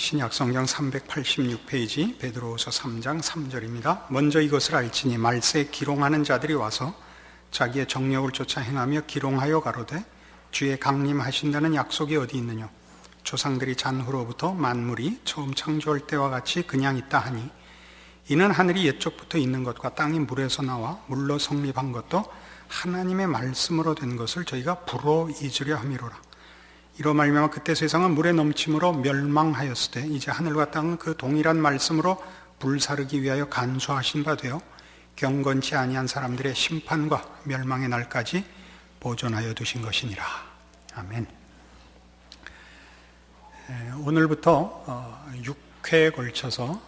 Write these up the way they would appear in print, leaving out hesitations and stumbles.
신약성경 386페이지 베드로후서 3장 3절입니다. 먼저 이것을 알지니 말세에 기롱하는 자들이 와서 자기의 정력을 쫓아 행하며 기롱하여 가로되 주의 강림하신다는 약속이 어디 있느냐. 조상들이 잔후로부터 만물이 처음 창조할 때와 같이 그냥 있다 하니 이는 하늘이 옛적부터 있는 것과 땅이 물에서 나와 물로 성립한 것도 하나님의 말씀으로 된 것을 저희가 불어 잊으려 함이로라. 이로 말미암아 그때 세상은 물의 넘침으로 멸망하였을 때 이제 하늘과 땅은 그 동일한 말씀으로 불사르기 위하여 간수하신 바 되어 경건치 아니한 사람들의 심판과 멸망의 날까지 보존하여 두신 것이니라. 아멘. 오늘부터 6회에 걸쳐서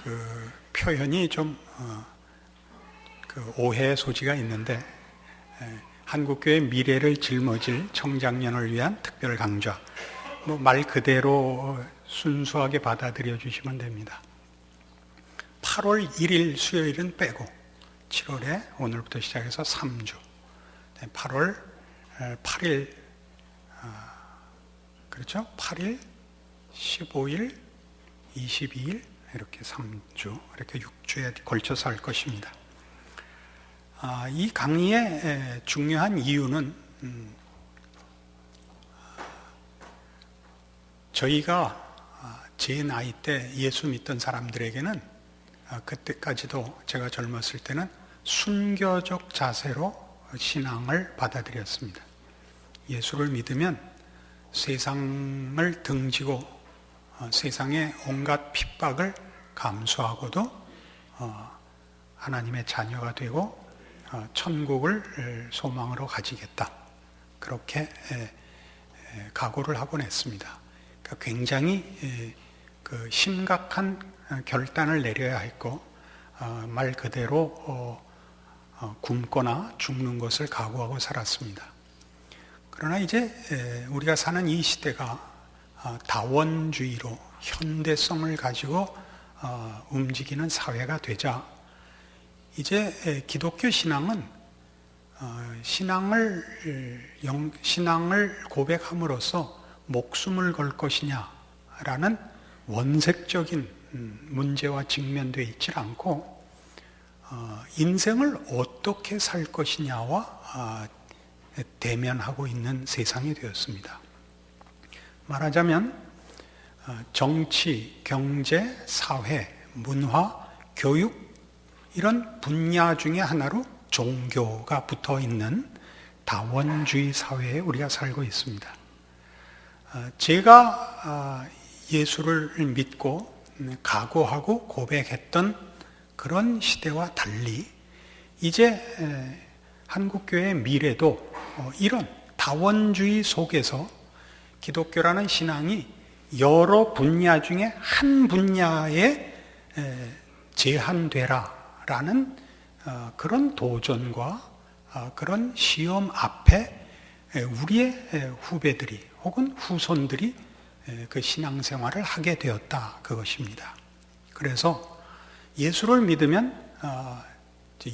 그 표현이 좀 오해의 소지가 있는데 한국교회 미래를 짊어질 청장년을 위한 특별 강좌, 말 그대로 순수하게 받아들여 주시면 됩니다. 8월 1일 수요일은 빼고 7월에 오늘부터 시작해서 3주 8월 8일 그렇죠? 8일, 15일, 22일 이렇게 3주 이렇게 6주에 걸쳐서 할 것입니다. 이 강의의 중요한 이유는 저희가 제 나이 때 예수 믿던 사람들에게는 그때까지도 제가 젊었을 때는 순교적 자세로 신앙을 받아들였습니다. 예수를 믿으면 세상을 등지고 세상의 온갖 핍박을 감수하고도 하나님의 자녀가 되고 천국을 소망으로 가지겠다. 그렇게 각오를 하곤 했습니다. 그러니까 굉장히 심각한 결단을 내려야 했고 말 그대로 굶거나 죽는 것을 각오하고 살았습니다. 그러나 이제 우리가 사는 이 시대가 다원주의로 현대성을 가지고 움직이는 사회가 되자 이제 기독교 신앙은 신앙을 고백함으로써 목숨을 걸 것이냐라는 원색적인 문제와 직면되어 있지 않고 인생을 어떻게 살 것이냐와 대면하고 있는 세상이 되었습니다. 말하자면 정치, 경제, 사회, 문화, 교육 이런 분야 중에 하나로 종교가 붙어 있는 다원주의 사회에 우리가 살고 있습니다. 제가 예수를 믿고 각오하고 고백했던 그런 시대와 달리 이제 한국교회의 미래도 이런 다원주의 속에서 기독교라는 신앙이 여러 분야 중에 한 분야에 제한되라라는 그런 도전과 그런 시험 앞에 우리의 후배들이 혹은 후손들이 그 신앙생활을 하게 되었다 그것입니다. 그래서 예수를 믿으면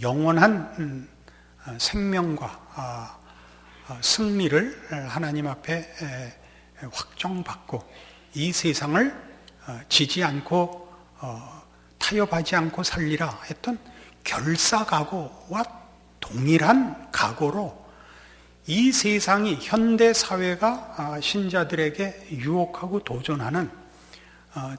영원한 생명과 승리를 하나님 앞에 확정받고 이 세상을 지지 않고 타협하지 않고 살리라 했던 결사각오와 동일한 각오로 이 세상이 현대 사회가 신자들에게 유혹하고 도전하는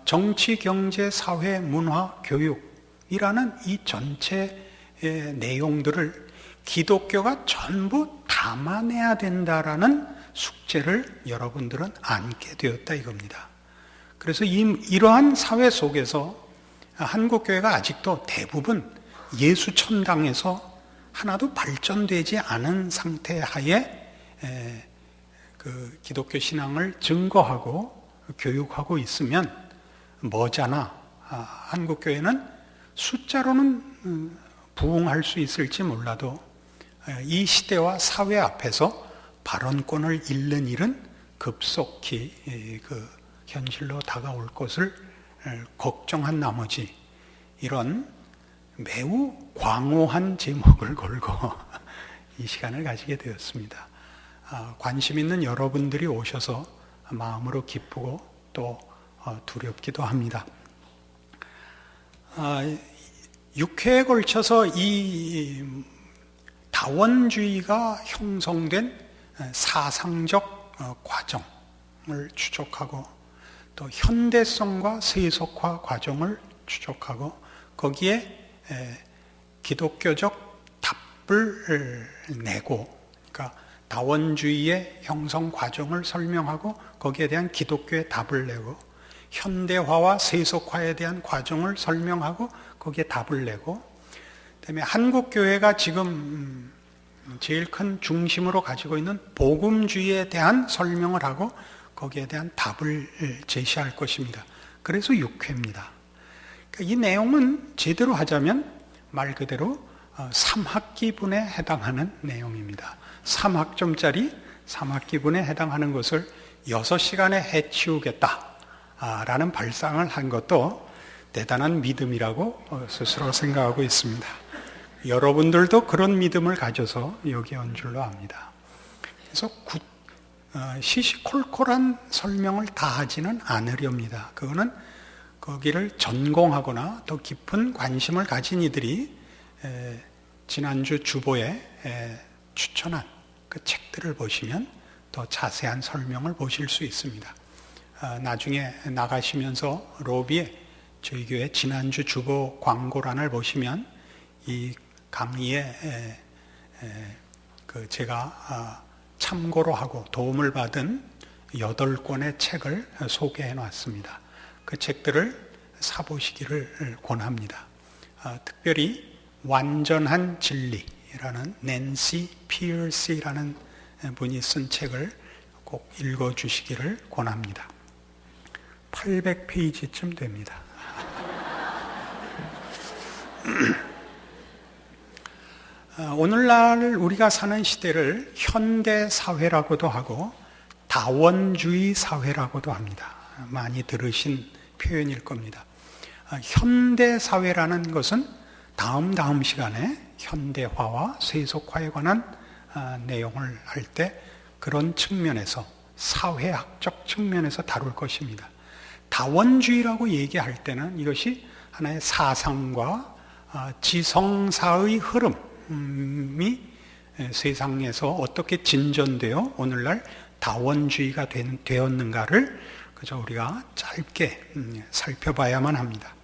정치, 경제, 사회, 문화, 교육이라는 이 전체의 내용들을 기독교가 전부 담아내야 된다라는 숙제를 여러분들은 안게 되었다 이겁니다. 그래서 이러한 사회 속에서 한국교회가 아직도 대부분 예수 천당에서 하나도 발전되지 않은 상태 하에 그 기독교 신앙을 증거하고 교육하고 있으면 머지않아 한국교회는 숫자로는 부흥할 수 있을지 몰라도 이 시대와 사회 앞에서 발언권을 잃는 일은 급속히 그 현실로 다가올 것을 걱정한 나머지 이런 매우 광호한 제목을 걸고 이 시간을 가지게 되었습니다. 관심 있는 여러분들이 오셔서 마음으로 기쁘고 또 두렵기도 합니다. 6회에 걸쳐서 이 다원주의가 형성된 사상적 과정을 추적하고 또 현대성과 세속화 과정을 추적하고 거기에 기독교적 답을 내고, 그러니까 다원주의의 형성 과정을 설명하고 거기에 대한 기독교의 답을 내고, 현대화와 세속화에 대한 과정을 설명하고 거기에 답을 내고, 그다음에 한국 교회가 지금 제일 큰 중심으로 가지고 있는 복음주의에 대한 설명을 하고 거기에 대한 답을 제시할 것입니다. 그래서 6회입니다. 이 내용은 제대로 하자면 말 그대로 3학기분에 해당하는 내용입니다. 3학점짜리 3학기분에 해당하는 것을 6시간에 해치우겠다라는 발상을 한 것도 대단한 믿음이라고 스스로 생각하고 있습니다. 여러분들도 그런 믿음을 가져서 여기 온 줄로 압니다. 그래서 시시콜콜한 설명을 다 하지는 않으렵니다. 그거는 거기를 전공하거나 더 깊은 관심을 가진 이들이 지난주 주보에 추천한 그 책들을 보시면 더 자세한 설명을 보실 수 있습니다. 나중에 나가시면서 로비에 저희 교회 지난주 주보 광고란을 보시면 이 강의에 제가 참고로 하고 도움을 받은 8권의 책을 소개해 놨습니다. 그 책들을 사보시기를 권합니다. 특별히 완전한 진리라는 낸시 피어스라는 분이 쓴 책을 꼭 읽어주시기를 권합니다. 800페이지쯤 됩니다. 오늘날 우리가 사는 시대를 현대사회라고도 하고 다원주의 사회라고도 합니다. 많이 들으신 표현일 겁니다. 현대사회라는 것은 다음 시간에 현대화와 세속화에 관한 내용을 할 때 그런 측면에서 사회학적 측면에서 다룰 것입니다. 다원주의라고 얘기할 때는 이것이 하나의 사상과 지성사의 흐름이 세상에서 어떻게 진전되어 오늘날 다원주의가 되었는가를 그저 우리가 짧게 살펴봐야만 합니다.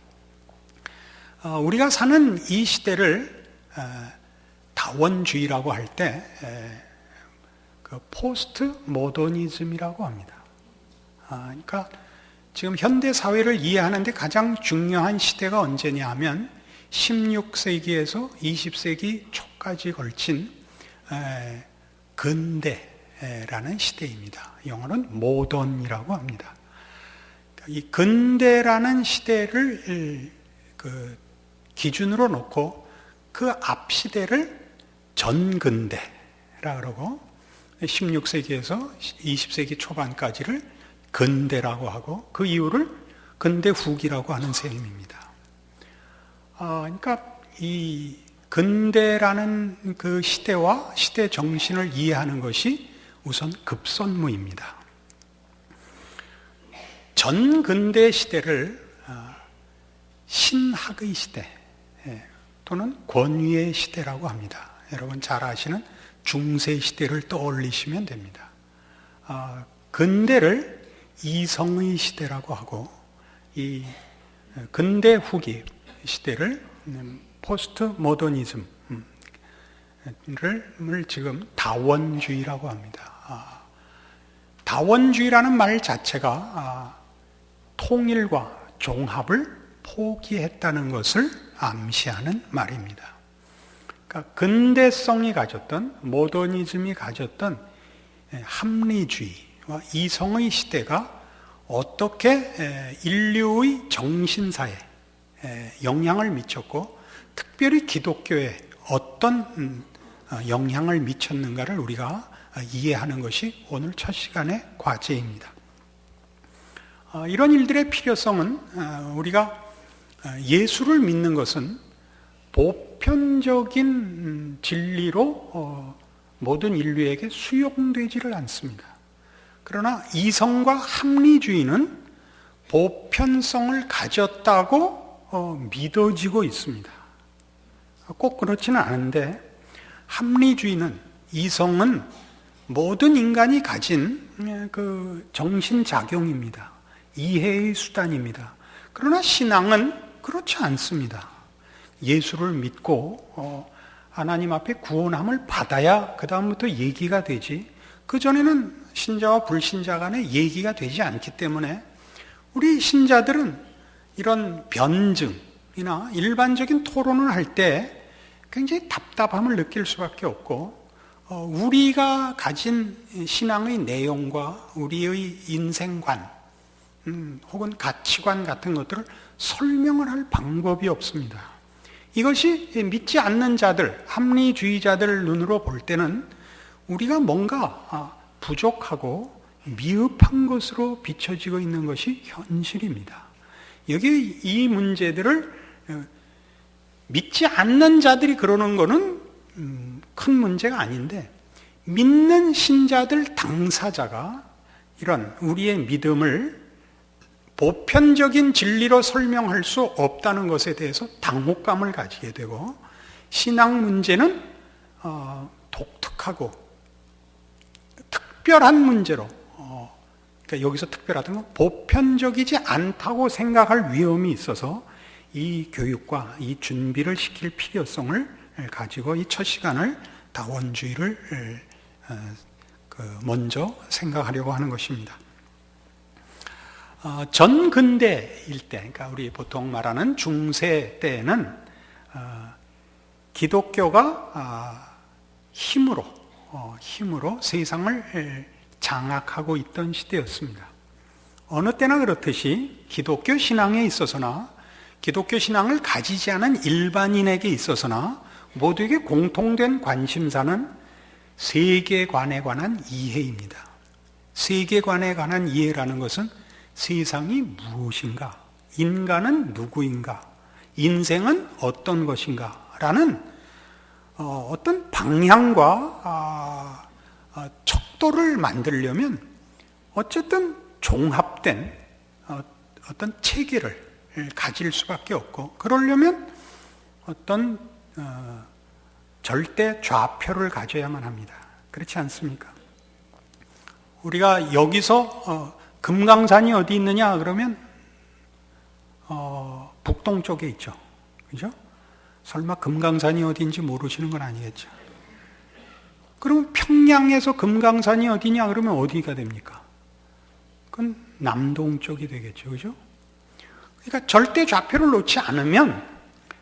우리가 사는 이 시대를 다원주의라고 할 때 그 포스트 모더니즘이라고 합니다. 그러니까 지금 현대 사회를 이해하는데 가장 중요한 시대가 언제냐 하면 16세기에서 20세기 초까지 걸친 근대라는 시대입니다. 영어는 모던이라고 합니다. 이 근대라는 시대를 기준으로 놓고 그 앞 시대를 전근대라 그러고 16세기에서 20세기 초반까지를 근대라고 하고 그 이후를 근대 후기라고 하는 셈입니다. 그러니까 이 근대라는 그 시대와 시대 정신을 이해하는 것이 우선 급선무입니다. 전근대 시대를 신학의 시대 또는 권위의 시대라고 합니다. 여러분 잘 아시는 중세 시대를 떠올리시면 됩니다. 근대를 이성의 시대라고 하고 이 근대 후기 시대를 포스트 모더니즘을 지금 다원주의라고 합니다. 다원주의라는 말 자체가 통일과 종합을 포기했다는 것을 암시하는 말입니다. 그러니까 근대성이 가졌던 모더니즘이 가졌던 합리주의와 이성의 시대가 어떻게 인류의 정신사에 영향을 미쳤고 특별히 기독교에 어떤 영향을 미쳤는가를 우리가 이해하는 것이 오늘 첫 시간의 과제입니다. 이런 일들의 필요성은 우리가 예수를 믿는 것은 보편적인 진리로 모든 인류에게 수용되지를 않습니다. 그러나 이성과 합리주의는 보편성을 가졌다고 믿어지고 있습니다. 꼭 그렇지는 않은데, 합리주의는, 이성은 모든 인간이 가진 그 정신작용입니다. 이해의 수단입니다. 그러나 신앙은 그렇지 않습니다. 예수를 믿고 하나님 앞에 구원함을 받아야 그 다음부터 얘기가 되지, 그전에는 신자와 불신자 간의 얘기가 되지 않기 때문에 우리 신자들은 이런 변증이나 일반적인 토론을 할 때 굉장히 답답함을 느낄 수밖에 없고, 우리가 가진 신앙의 내용과 우리의 인생관 혹은 가치관 같은 것들을 설명을 할 방법이 없습니다. 이것이 믿지 않는 자들, 합리주의자들 눈으로 볼 때는 우리가 뭔가 부족하고 미흡한 것으로 비춰지고 있는 것이 현실입니다. 여기 이 문제들을 믿지 않는 자들이 그러는 것은 큰 문제가 아닌데, 믿는 신자들 당사자가 이런 우리의 믿음을 보편적인 진리로 설명할 수 없다는 것에 대해서 당혹감을 가지게 되고, 신앙 문제는 독특하고 특별한 문제로, 그러니까 여기서 특별하다는 건 보편적이지 않다고 생각할 위험이 있어서 이 교육과 이 준비를 시킬 필요성을 가지고 이 첫 시간을 다원주의를 먼저 생각하려고 하는 것입니다. 전근대일 때, 그러니까 우리 보통 말하는 중세 때에는 기독교가 힘으로 세상을 장악하고 있던 시대였습니다. 어느 때나 그렇듯이 기독교 신앙에 있어서나 기독교 신앙을 가지지 않은 일반인에게 있어서나 모두에게 공통된 관심사는 세계관에 관한 이해입니다. 세계관에 관한 이해라는 것은 세상이 무엇인가, 인간은 누구인가, 인생은 어떤 것인가 라는 어떤 방향과 척도를 만들려면 어쨌든 종합된 어떤 체계를 가질 수밖에 없고, 그러려면 어떤 절대 좌표를 가져야만 합니다. 그렇지 않습니까? 우리가 여기서 금강산이 어디 있느냐 그러면 북동쪽에 있죠. 그죠? 설마 금강산이 어디인지 모르시는 건 아니겠죠? 그럼 평양에서 금강산이 어디냐 그러면 어디가 됩니까? 그건 남동쪽이 되겠죠. 그죠? 그러니까 절대 좌표를 놓지 않으면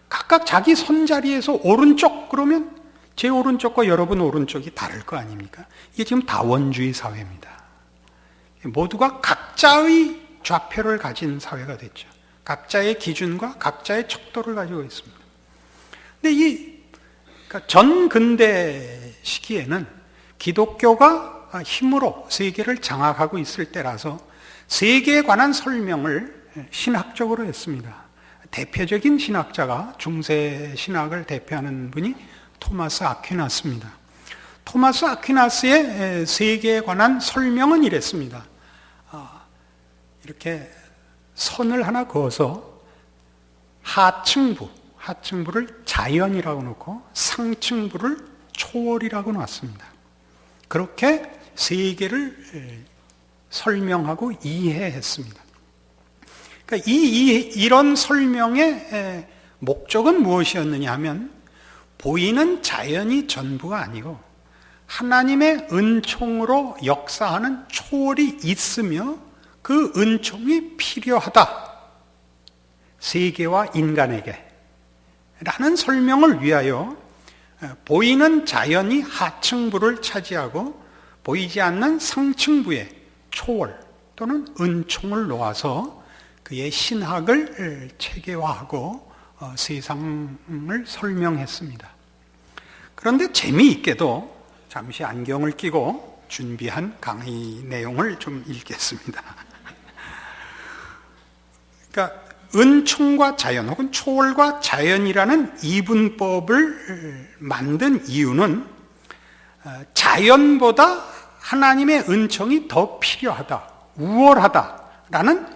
각각 자기 손자리에서 오른쪽 그러면 제 오른쪽과 여러분 오른쪽이 다를 거 아닙니까? 이게 지금 다원주의 사회입니다. 모두가 각자의 좌표를 가진 사회가 됐죠. 각자의 기준과 각자의 척도를 가지고 있습니다. 근데 그러니까 전근대 시기에는 기독교가 힘으로 세계를 장악하고 있을 때라서 세계에 관한 설명을 신학적으로 했습니다. 대표적인 신학자가, 중세 신학을 대표하는 분이 토마스 아퀴나스입니다. 토마스 아퀴나스의 세계에 관한 설명은 이랬습니다. 이렇게 선을 하나 그어서 하층부를 자연이라고 놓고 상층부를 초월이라고 놨습니다. 그렇게 세계를 설명하고 이해했습니다. 그러니까 이런 설명의 목적은 무엇이었느냐 하면, 보이는 자연이 전부가 아니고 하나님의 은총으로 역사하는 초월이 있으며 그 은총이 필요하다, 세계와 인간에게 라는 설명을 위하여 보이는 자연이 하층부를 차지하고 보이지 않는 상층부에 초월 또는 은총을 놓아서 그의 신학을 체계화하고 세상을 설명했습니다. 그런데 재미있게도 잠시 안경을 끼고 준비한 강의 내용을 좀 읽겠습니다. 그러니까 은총과 자연 혹은 초월과 자연이라는 이분법을 만든 이유는 자연보다 하나님의 은총이 더 필요하다, 우월하다라는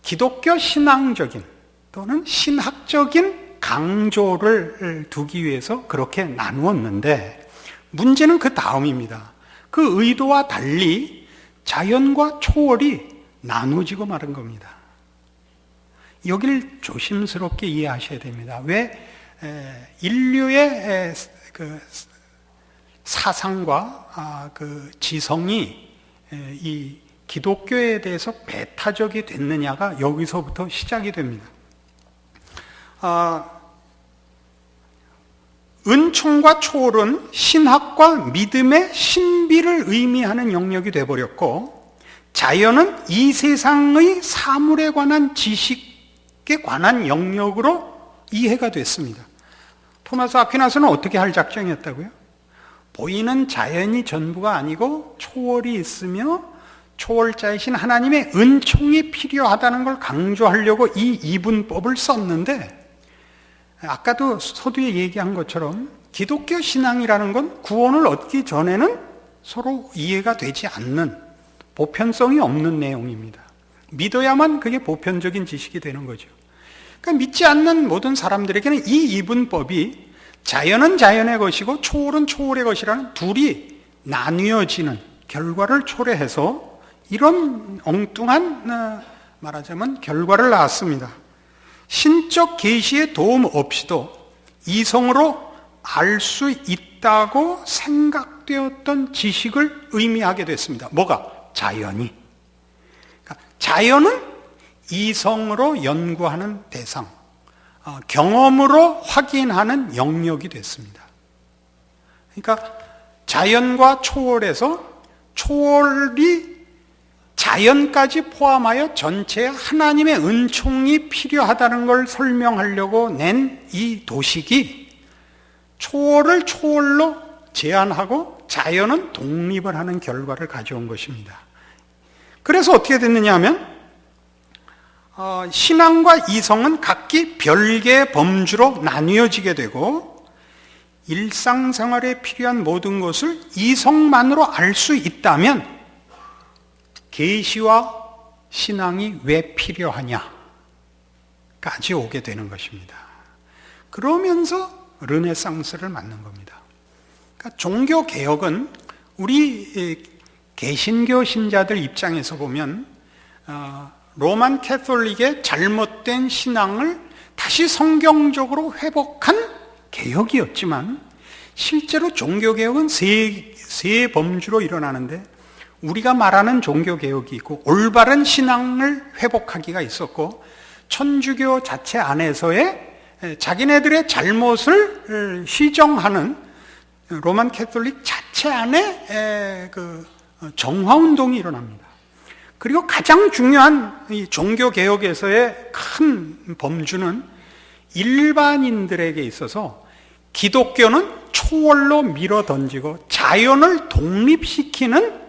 기독교 신앙적인 또는 신학적인 강조를 두기 위해서 그렇게 나누었는데, 문제는 그 다음입니다. 그 의도와 달리 자연과 초월이 나누어지고 마른 겁니다. 여기를 조심스럽게 이해하셔야 됩니다. 왜 인류의 그 사상과 그 지성이 이 기독교에 대해서 배타적이 됐느냐가 여기서부터 시작이 됩니다. 은총과 초월은 신학과 믿음의 신비를 의미하는 영역이 되어버렸고, 자연은 이 세상의 사물에 관한 지식에 관한 영역으로 이해가 됐습니다. 토마스 아퀴나스는 어떻게 할 작정이었다고요? 보이는 자연이 전부가 아니고 초월이 있으며 초월자이신 하나님의 은총이 필요하다는 걸 강조하려고 이 이분법을 썼는데, 아까도 서두에 얘기한 것처럼 기독교 신앙이라는 건 구원을 얻기 전에는 서로 이해가 되지 않는, 보편성이 없는 내용입니다. 믿어야만 그게 보편적인 지식이 되는 거죠. 그러니까 믿지 않는 모든 사람들에게는 이 이분법이 자연은 자연의 것이고 초월은 초월의 것이라는 둘이 나뉘어지는 결과를 초래해서 이런 엉뚱한, 말하자면 결과를 낳았습니다. 신적 계시의 도움 없이도 이성으로 알 수 있다고 생각되었던 지식을 의미하게 됐습니다. 뭐가? 자연이. 그러니까 자연은 이성으로 연구하는 대상, 경험으로 확인하는 영역이 됐습니다. 그러니까 자연과 초월에서 초월이 자연까지 포함하여 전체에 하나님의 은총이 필요하다는 걸 설명하려고 낸 이 도식이 초월을 초월로 제한하고 자연은 독립을 하는 결과를 가져온 것입니다. 그래서 어떻게 됐느냐 하면 신앙과 이성은 각기 별개의 범주로 나뉘어지게 되고, 일상생활에 필요한 모든 것을 이성만으로 알 수 있다면 계시와 신앙이 왜 필요하냐까지 오게 되는 것입니다. 그러면서 르네상스를 맞는 겁니다. 그러니까 종교개혁은 우리 개신교 신자들 입장에서 보면 로만 캐톨릭의 잘못된 신앙을 다시 성경적으로 회복한 개혁이었지만, 실제로 종교개혁은 세 범주로 일어나는데, 우리가 말하는 종교개혁이 있고 올바른 신앙을 회복하기가 있었고, 천주교 자체 안에서의 자기네들의 잘못을 시정하는 로만 캐톨릭 자체 안에 그 정화운동이 일어납니다. 그리고 가장 중요한 이 종교개혁에서의 큰 범주는 일반인들에게 있어서 기독교는 초월로 밀어 던지고 자연을 독립시키는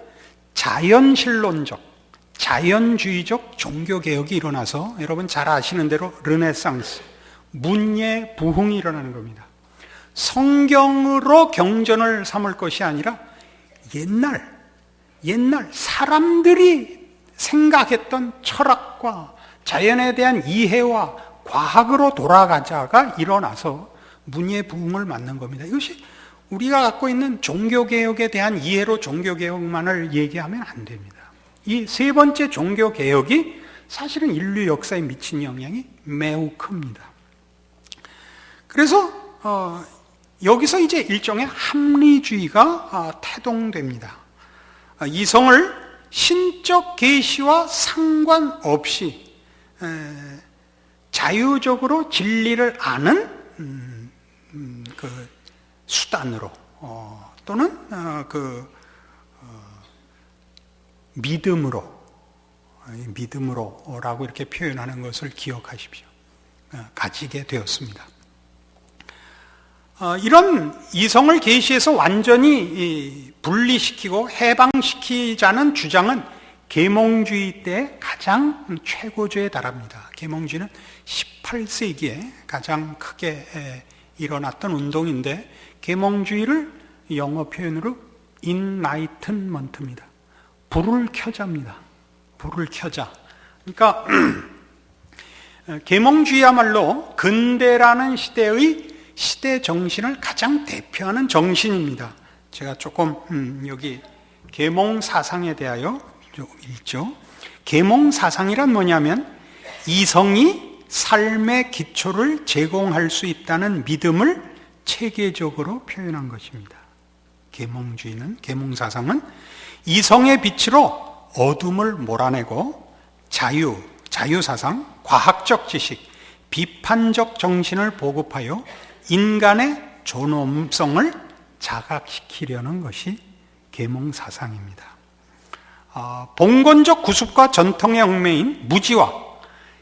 자연신론적, 자연주의적 종교개혁이 일어나서, 여러분 잘 아시는 대로 르네상스, 문예 부흥이 일어나는 겁니다. 성경으로 경전을 삼을 것이 아니라 옛날 사람들이 생각했던 철학과 자연에 대한 이해와 과학으로 돌아가자가 일어나서 문예 부흥을 맞는 겁니다. 이것이 우리가 갖고 있는 종교개혁에 대한 이해로 종교개혁만을 얘기하면 안 됩니다. 이 세 번째 종교개혁이 사실은 인류 역사에 미친 영향이 매우 큽니다. 그래서 여기서 이제 일종의 합리주의가 태동됩니다. 이성을 신적 계시와 상관없이 자유적으로 진리를 아는 그 수단으로 또는 믿음으로라고 이렇게 표현하는 것을 기억하십시오. 가지게 되었습니다. 이런 이성을 계시에서 완전히 분리시키고 해방시키자는 주장은 계몽주의 때 가장 최고조에 달합니다. 계몽주의는 18세기에 가장 크게 일어났던 운동인데, 계몽주의를 영어 표현으로 enlightenment입니다. 불을 켜자입니다. 불을 켜자. 그러니까 계몽주의야말로 근대라는 시대의 시대 정신을 가장 대표하는 정신입니다. 제가 조금 여기 계몽 사상에 대하여 좀 읽죠. 계몽 사상이란 뭐냐면 이성이 삶의 기초를 제공할 수 있다는 믿음을 체계적으로 표현한 것입니다. 계몽주의는, 계몽사상은 이성의 빛으로 어둠을 몰아내고 자유사상, 과학적 지식, 비판적 정신을 보급하여 인간의 존엄성을 자각시키려는 것이 계몽사상입니다. 봉건적 구습과 전통의 얽매인 무지와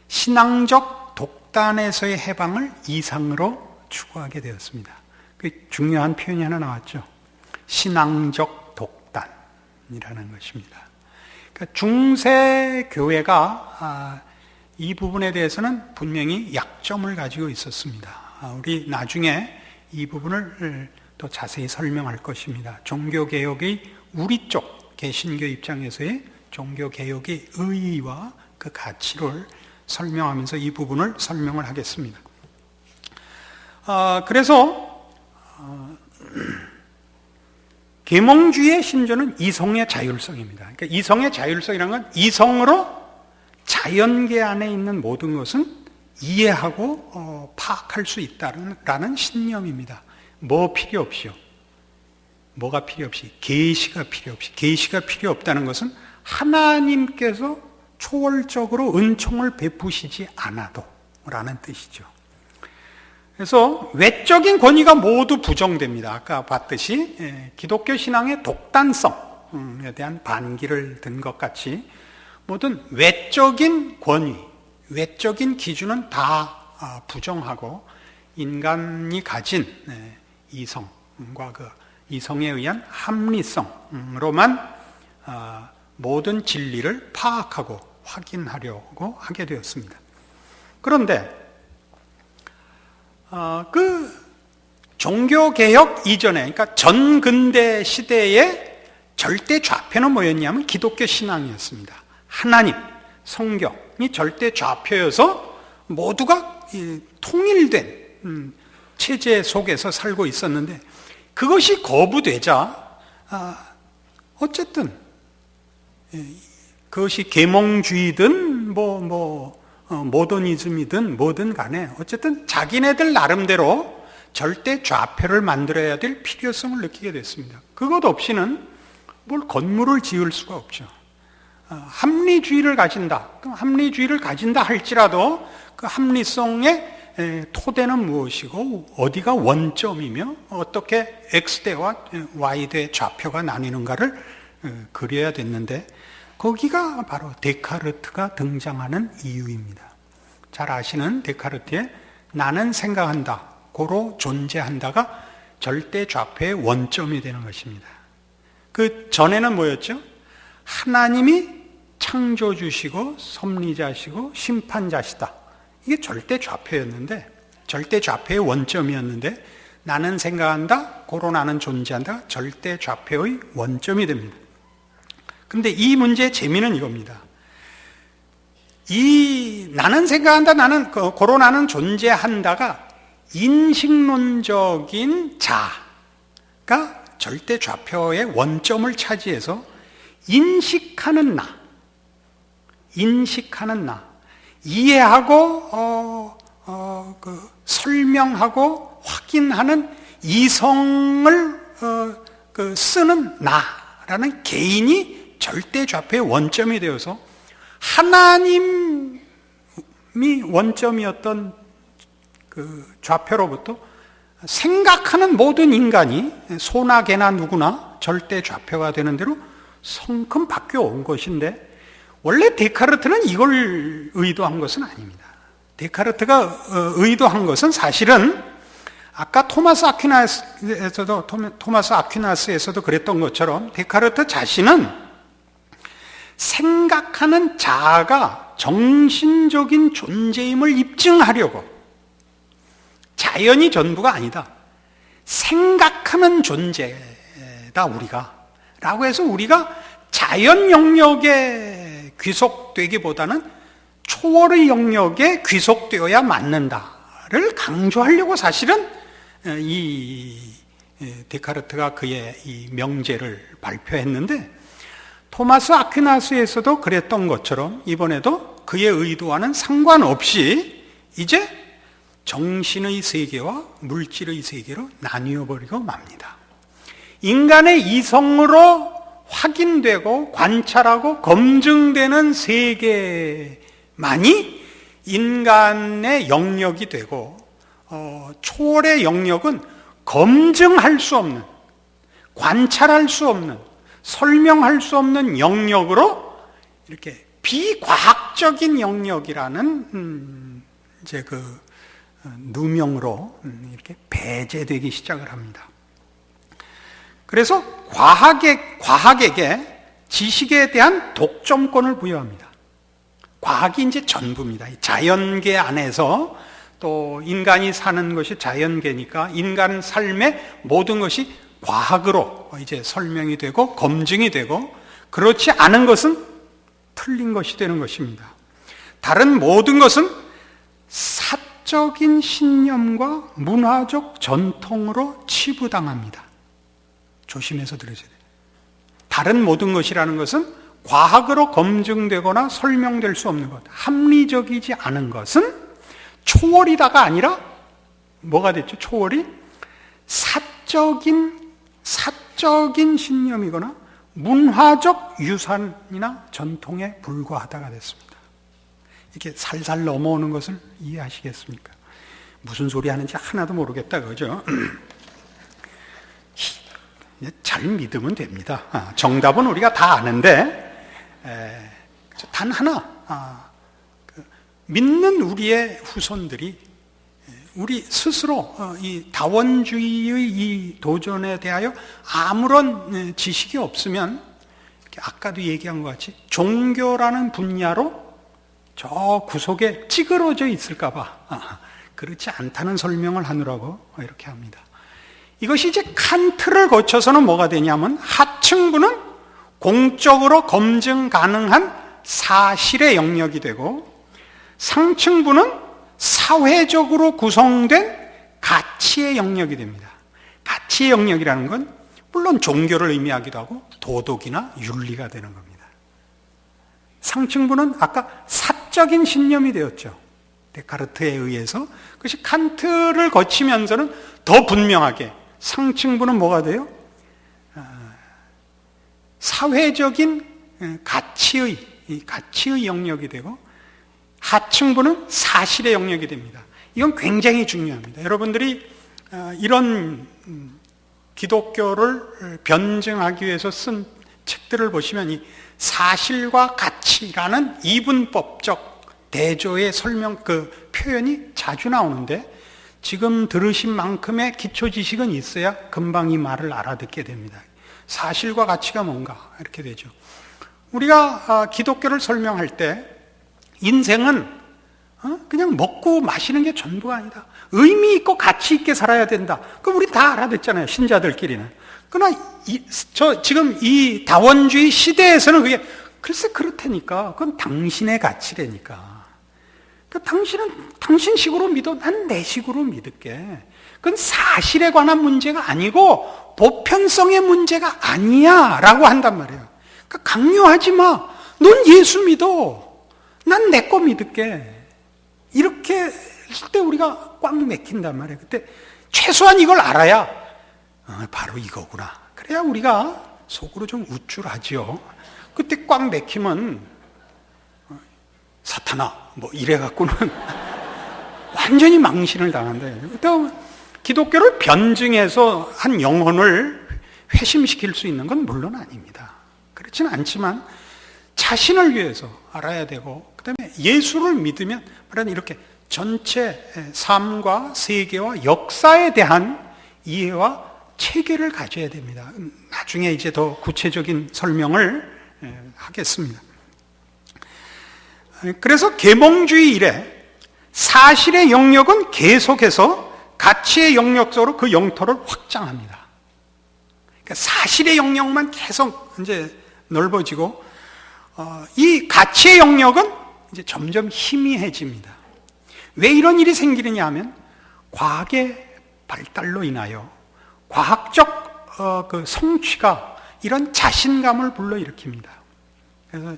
신앙적 독단에서의 해방을 이상으로 추구하게 되었습니다. 그 중요한 표현이 하나 나왔죠. 신앙적 독단이라는 것입니다. 그러니까 중세 교회가 이 부분에 대해서는 분명히 약점을 가지고 있었습니다. 우리 나중에 이 부분을 더 자세히 설명할 것입니다. 종교개혁의 우리 쪽 개신교 입장에서의 종교개혁의 의의와 그 가치를 설명하면서 이 부분을 설명을 하겠습니다. 그래서 계몽주의의 신조는 이성의 자율성입니다. 그러니까 이성의 자율성이라는 건 이성으로 자연계 안에 있는 모든 것은 이해하고 파악할 수 있다는 신념입니다. 뭐 필요 없이요. 뭐가 필요 없이? 계시가 필요 없이. 계시가 필요 없다는 것은 하나님께서 초월적으로 은총을 베푸시지 않아도 라는 뜻이죠. 그래서 외적인 권위가 모두 부정됩니다. 아까 봤듯이 기독교 신앙의 독단성에 대한 반기를 든 것 같이 모든 외적인 권위, 외적인 기준은 다 부정하고 인간이 가진 이성과 그 이성에 의한 합리성으로만 모든 진리를 파악하고 확인하려고 하게 되었습니다. 그런데 그 종교개혁 이전에, 그러니까 전근대 시대의 절대 좌표는 뭐였냐면 기독교 신앙이었습니다. 하나님, 성경이 절대 좌표여서 모두가 통일된 체제 속에서 살고 있었는데 그것이 거부되자 어쨌든 그것이 계몽주의든 모더니즘이든 뭐든 간에 어쨌든 자기네들 나름대로 절대 좌표를 만들어야 될 필요성을 느끼게 됐습니다. 그것 없이는 뭘 건물을 지을 수가 없죠. 합리주의를 가진다. 합리주의를 가진다 할지라도 그 합리성의 토대는 무엇이고 어디가 원점이며 어떻게 X대와 Y대 좌표가 나뉘는가를 그려야 됐는데 거기가 바로 데카르트가 등장하는 이유입니다. 잘 아시는 데카르트의 나는 생각한다, 고로 존재한다가 절대 좌표의 원점이 되는 것입니다. 그 전에는 뭐였죠? 하나님이 창조주시고 섭리자시고 심판자시다. 이게 절대 좌표였는데, 절대 좌표의 원점이었는데 나는 생각한다, 고로 나는 존재한다, 절대 좌표의 원점이 됩니다. 근데 이 문제의 재미는 이겁니다. 이 나는 생각한다, 고로 나는 존재한다가 인식론적인 자가 절대 좌표의 원점을 차지해서 인식하는 나, 이해하고 설명하고 확인하는 이성을 쓰는 나라는 개인이 절대 좌표의 원점이 되어서 하나님이 원점이었던 그 좌표로부터 생각하는 모든 인간이 소나 개나 누구나 절대 좌표가 되는 대로 성큼 바뀌어 온 것인데 원래 데카르트는 이걸 의도한 것은 아닙니다. 데카르트가 의도한 것은 사실은 아까 토마스 아퀴나스에서도 그랬던 것처럼 데카르트 자신은 생각하는 자아가 정신적인 존재임을 입증하려고 자연이 전부가 아니다. 생각하는 존재다 우리가. 라고 해서 우리가 자연 영역에 귀속되기보다는 초월의 영역에 귀속되어야 맞는다를 강조하려고 사실은 이 데카르트가 그의 이 명제를 발표했는데, 토마스 아퀴나스에서도 그랬던 것처럼 이번에도 그의 의도와는 상관없이 이제 정신의 세계와 물질의 세계로 나뉘어 버리고 맙니다. 인간의 이성으로 확인되고 관찰하고 검증되는 세계만이 인간의 영역이 되고, 초월의 영역은 검증할 수 없는, 관찰할 수 없는, 설명할 수 없는 영역으로 이렇게 비과학적인 영역이라는 이제 그 누명으로 이렇게 배제되기 시작을 합니다. 그래서 과학에게 지식에 대한 독점권을 부여합니다. 과학이 이제 전부입니다. 자연계 안에서 또 인간이 사는 것이 자연계니까 인간 삶의 모든 것이 과학으로 이제 설명이 되고 검증이 되고, 그렇지 않은 것은 틀린 것이 되는 것입니다. 다른 모든 것은 사적인 신념과 문화적 전통으로 치부당합니다. 조심해서 들으셔야 돼요. 다른 모든 것이라는 것은 과학으로 검증되거나 설명될 수 없는 것, 합리적이지 않은 것은 초월이다가 아니라 뭐가 됐죠? 초월이 사적인 신념이거나 문화적 유산이나 전통에 불과하다가 됐습니다. 이렇게 살살 넘어오는 것을 이해하시겠습니까? 무슨 소리 하는지 하나도 모르겠다, 그죠? 잘 믿으면 됩니다. 정답은 우리가 다 아는데, 단 하나, 믿는 우리의 후손들이 우리 스스로 이 다원주의의 이 도전에 대하여 아무런 지식이 없으면, 아까도 얘기한 것 같이 종교라는 분야로 저 구석에 찌그러져 있을까봐 그렇지 않다는 설명을 하느라고 이렇게 합니다. 이것이 이제 칸트를 거쳐서는 뭐가 되냐면, 하층부는 공적으로 검증 가능한 사실의 영역이 되고, 상층부는 사회적으로 구성된 가치의 영역이 됩니다. 가치의 영역이라는 건 물론 종교를 의미하기도 하고 도덕이나 윤리가 되는 겁니다. 상층부는 아까 사적인 신념이 되었죠. 데카르트에 의해서. 그것이 칸트를 거치면서는 더 분명하게 상층부는 뭐가 돼요? 사회적인 가치의 영역이 되고, 하층부는 사실의 영역이 됩니다. 이건 굉장히 중요합니다. 여러분들이 이런 기독교를 변증하기 위해서 쓴 책들을 보시면 이 사실과 가치라는 이분법적 대조의 설명, 그 표현이 자주 나오는데, 지금 들으신 만큼의 기초 지식은 있어야 금방 이 말을 알아듣게 됩니다. 사실과 가치가 뭔가 이렇게 되죠. 우리가 기독교를 설명할 때 인생은 그냥 먹고 마시는 게 전부가 아니다. 의미 있고 가치 있게 살아야 된다. 그럼 우리 다 알아듣잖아요, 신자들끼리는. 그러나 지금 이 다원주의 시대에서는 그게 글쎄 그렇다니까. 그건 당신의 가치라니까. 당신 식으로 믿어. 난 내 식으로 믿을게. 그건 사실에 관한 문제가 아니고 보편성의 문제가 아니야 라고 한단 말이에요. 그러니까 강요하지 마. 넌 예수 믿어. 난 내 거 믿을게. 이렇게 했을 때 우리가 꽉 맥힌단 말이에요. 그때 최소한 이걸 알아야 바로 이거구나. 그래야 우리가 속으로 좀 우쭐하지요. 그때 꽉 맥히면 사탄아 뭐 이래갖고는 완전히 망신을 당한다. 그때 기독교를 변증해서 한 영혼을 회심시킬 수 있는 건 물론 아닙니다. 그렇지는 않지만 자신을 위해서 알아야 되고, 그 다음에 예수를 믿으면 이렇게 전체 삶과 세계와 역사에 대한 이해와 체계를 가져야 됩니다. 나중에 이제 더 구체적인 설명을 하겠습니다. 그래서 계몽주의 이래 사실의 영역은 계속해서 가치의 영역 속으로 그 영토를 확장합니다. 그러니까 사실의 영역만 계속 이제 넓어지고, 이 가치의 영역은 이제 점점 희미해집니다. 왜 이런 일이 생기느냐 하면 과학의 발달로 인하여 과학적 그 성취가 이런 자신감을 불러일으킵니다. 그래서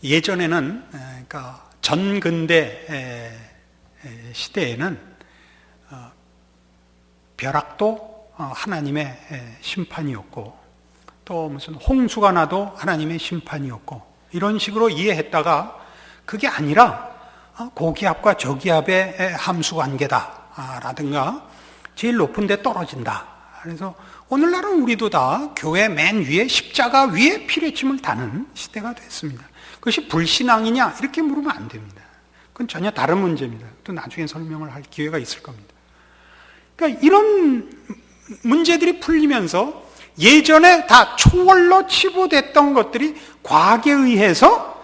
예전에는, 그러니까 전근대 시대에는 벼락도 하나님의 심판이었고, 또 무슨 홍수가 나도 하나님의 심판이었고, 이런 식으로 이해했다가 그게 아니라 고기압과 저기압의 함수관계다 라든가 제일 높은 데 떨어진다. 그래서 오늘날은 우리도 다 교회 맨 위에 십자가 위에 피뢰침을 다는 시대가 됐습니다. 그것이 불신앙이냐 이렇게 물으면 안 됩니다. 그건 전혀 다른 문제입니다. 또 나중에 설명을 할 기회가 있을 겁니다. 그러니까 이런 문제들이 풀리면서 예전에 다 초월로 치부됐던 것들이 과학에 의해서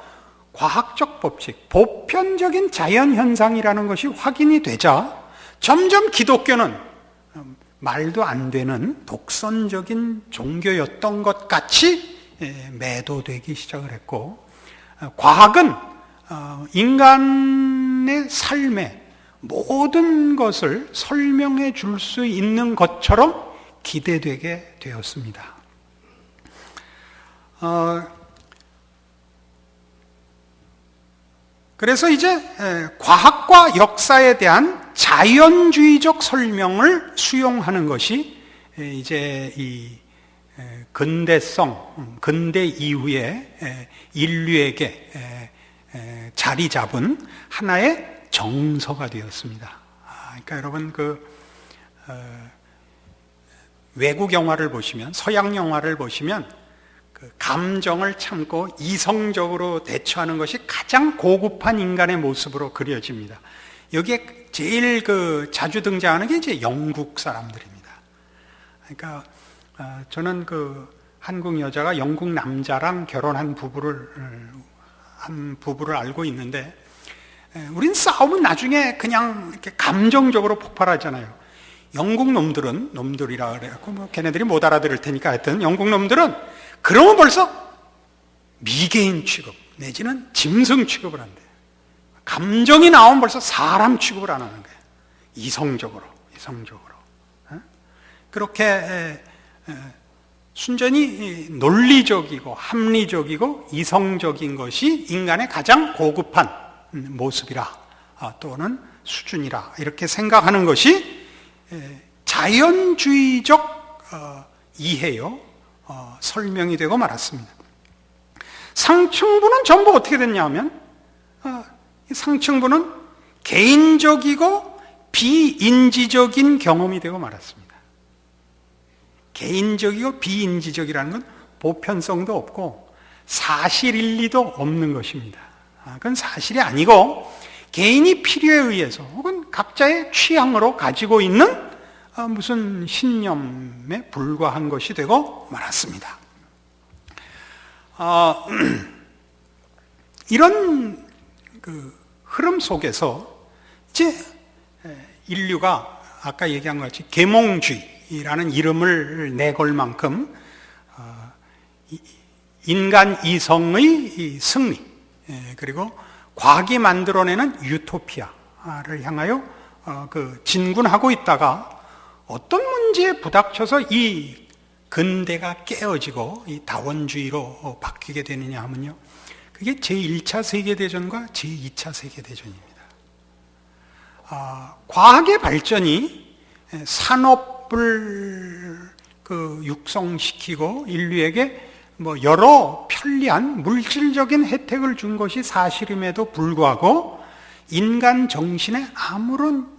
과학적 법칙, 보편적인 자연현상이라는 것이 확인이 되자 점점 기독교는 말도 안 되는 독선적인 종교였던 것 같이 매도되기 시작을 했고, 과학은 인간의 삶의 모든 것을 설명해 줄 수 있는 것처럼 기대되게 되었습니다. 그래서 이제 과학과 역사에 대한 자연주의적 설명을 수용하는 것이 이제 이 근대 이후에 인류에게 자리 잡은 하나의 정서가 되었습니다. 그러니까 여러분 외국 영화를 보시면, 서양 영화를 보시면 감정을 참고 이성적으로 대처하는 것이 가장 고급한 인간의 모습으로 그려집니다. 여기에 제일 자주 등장하는 게 이제 영국 사람들입니다. 그러니까 저는 한국 여자가 영국 남자랑 결혼한 부부를 알고 있는데, 우린 싸우면 나중에 그냥 이렇게 감정적으로 폭발하잖아요. 영국 놈들이라 그래갖고 걔네들이 못 알아들을 테니까 하여튼 영국 놈들은 그러면 벌써 미개인 취급 내지는 짐승 취급을 한대. 감정이 나오면 벌써 사람 취급을 안 하는 거예요. 이성적으로. 그렇게 순전히 논리적이고 합리적이고 이성적인 것이 인간의 가장 고급한 모습이라, 또는 수준이라 이렇게 생각하는 것이 자연주의적 이해요, 설명이 되고 말았습니다. 상층부는 전부 어떻게 됐냐 하면, 상층부는 개인적이고 비인지적인 경험이 되고 말았습니다. 개인적이고 비인지적이라는 건 보편성도 없고 사실일리도 없는 것입니다. 그건 사실이 아니고 개인이 필요에 의해서 혹은 각자의 취향으로 가지고 있는 무슨 신념에 불과한 것이 되고 말았습니다. 이런 흐름 속에서 이제 인류가 아까 얘기한 것 같이 계몽주의라는 이름을 내걸 만큼 인간 이성의 승리, 그리고 과학이 만들어내는 유토피아를 향하여 진군하고 있다가 어떤 문제에 부닥쳐서 이 근대가 깨어지고 이 다원주의로 바뀌게 되느냐 하면요, 그게 제1차 세계대전과 제2차 세계대전입니다. 과학의 발전이 산업을 육성시키고 인류에게 여러 편리한 물질적인 혜택을 준 것이 사실임에도 불구하고 인간 정신에 아무런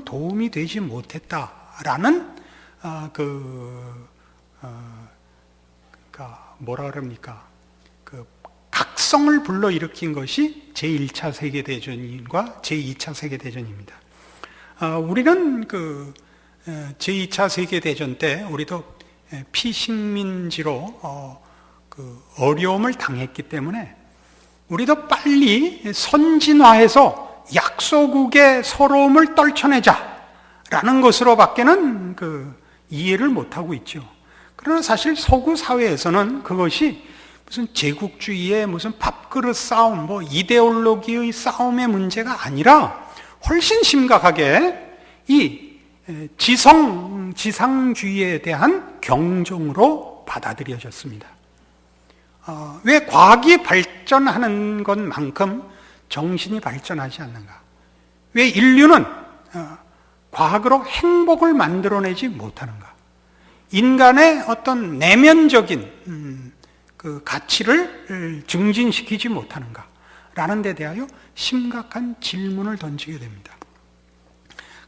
도움이 되지 못했다라는 뭐라 그럽니까? 각성을 불러일으킨 것이 제1차 세계대전과 제2차 세계대전입니다. 우리는 제2차 세계대전 때 우리도 피식민지로 어려움을 당했기 때문에 우리도 빨리 선진화해서 약소국의 서러움을 떨쳐내자라는 것으로밖에는 이해를 못하고 있죠. 그러나 사실 서구 사회에서는 그것이 무슨 제국주의의 무슨 밥그릇 싸움, 이데올로기의 싸움의 문제가 아니라 훨씬 심각하게 이 지상주의에 대한 경종으로 받아들여졌습니다. 왜 과학이 발전하는 것만큼 정신이 발전하지 않는가? 왜 인류는 과학으로 행복을 만들어내지 못하는가? 인간의 어떤 내면적인 그 가치를 증진시키지 못하는가? 라는 데 대하여 심각한 질문을 던지게 됩니다.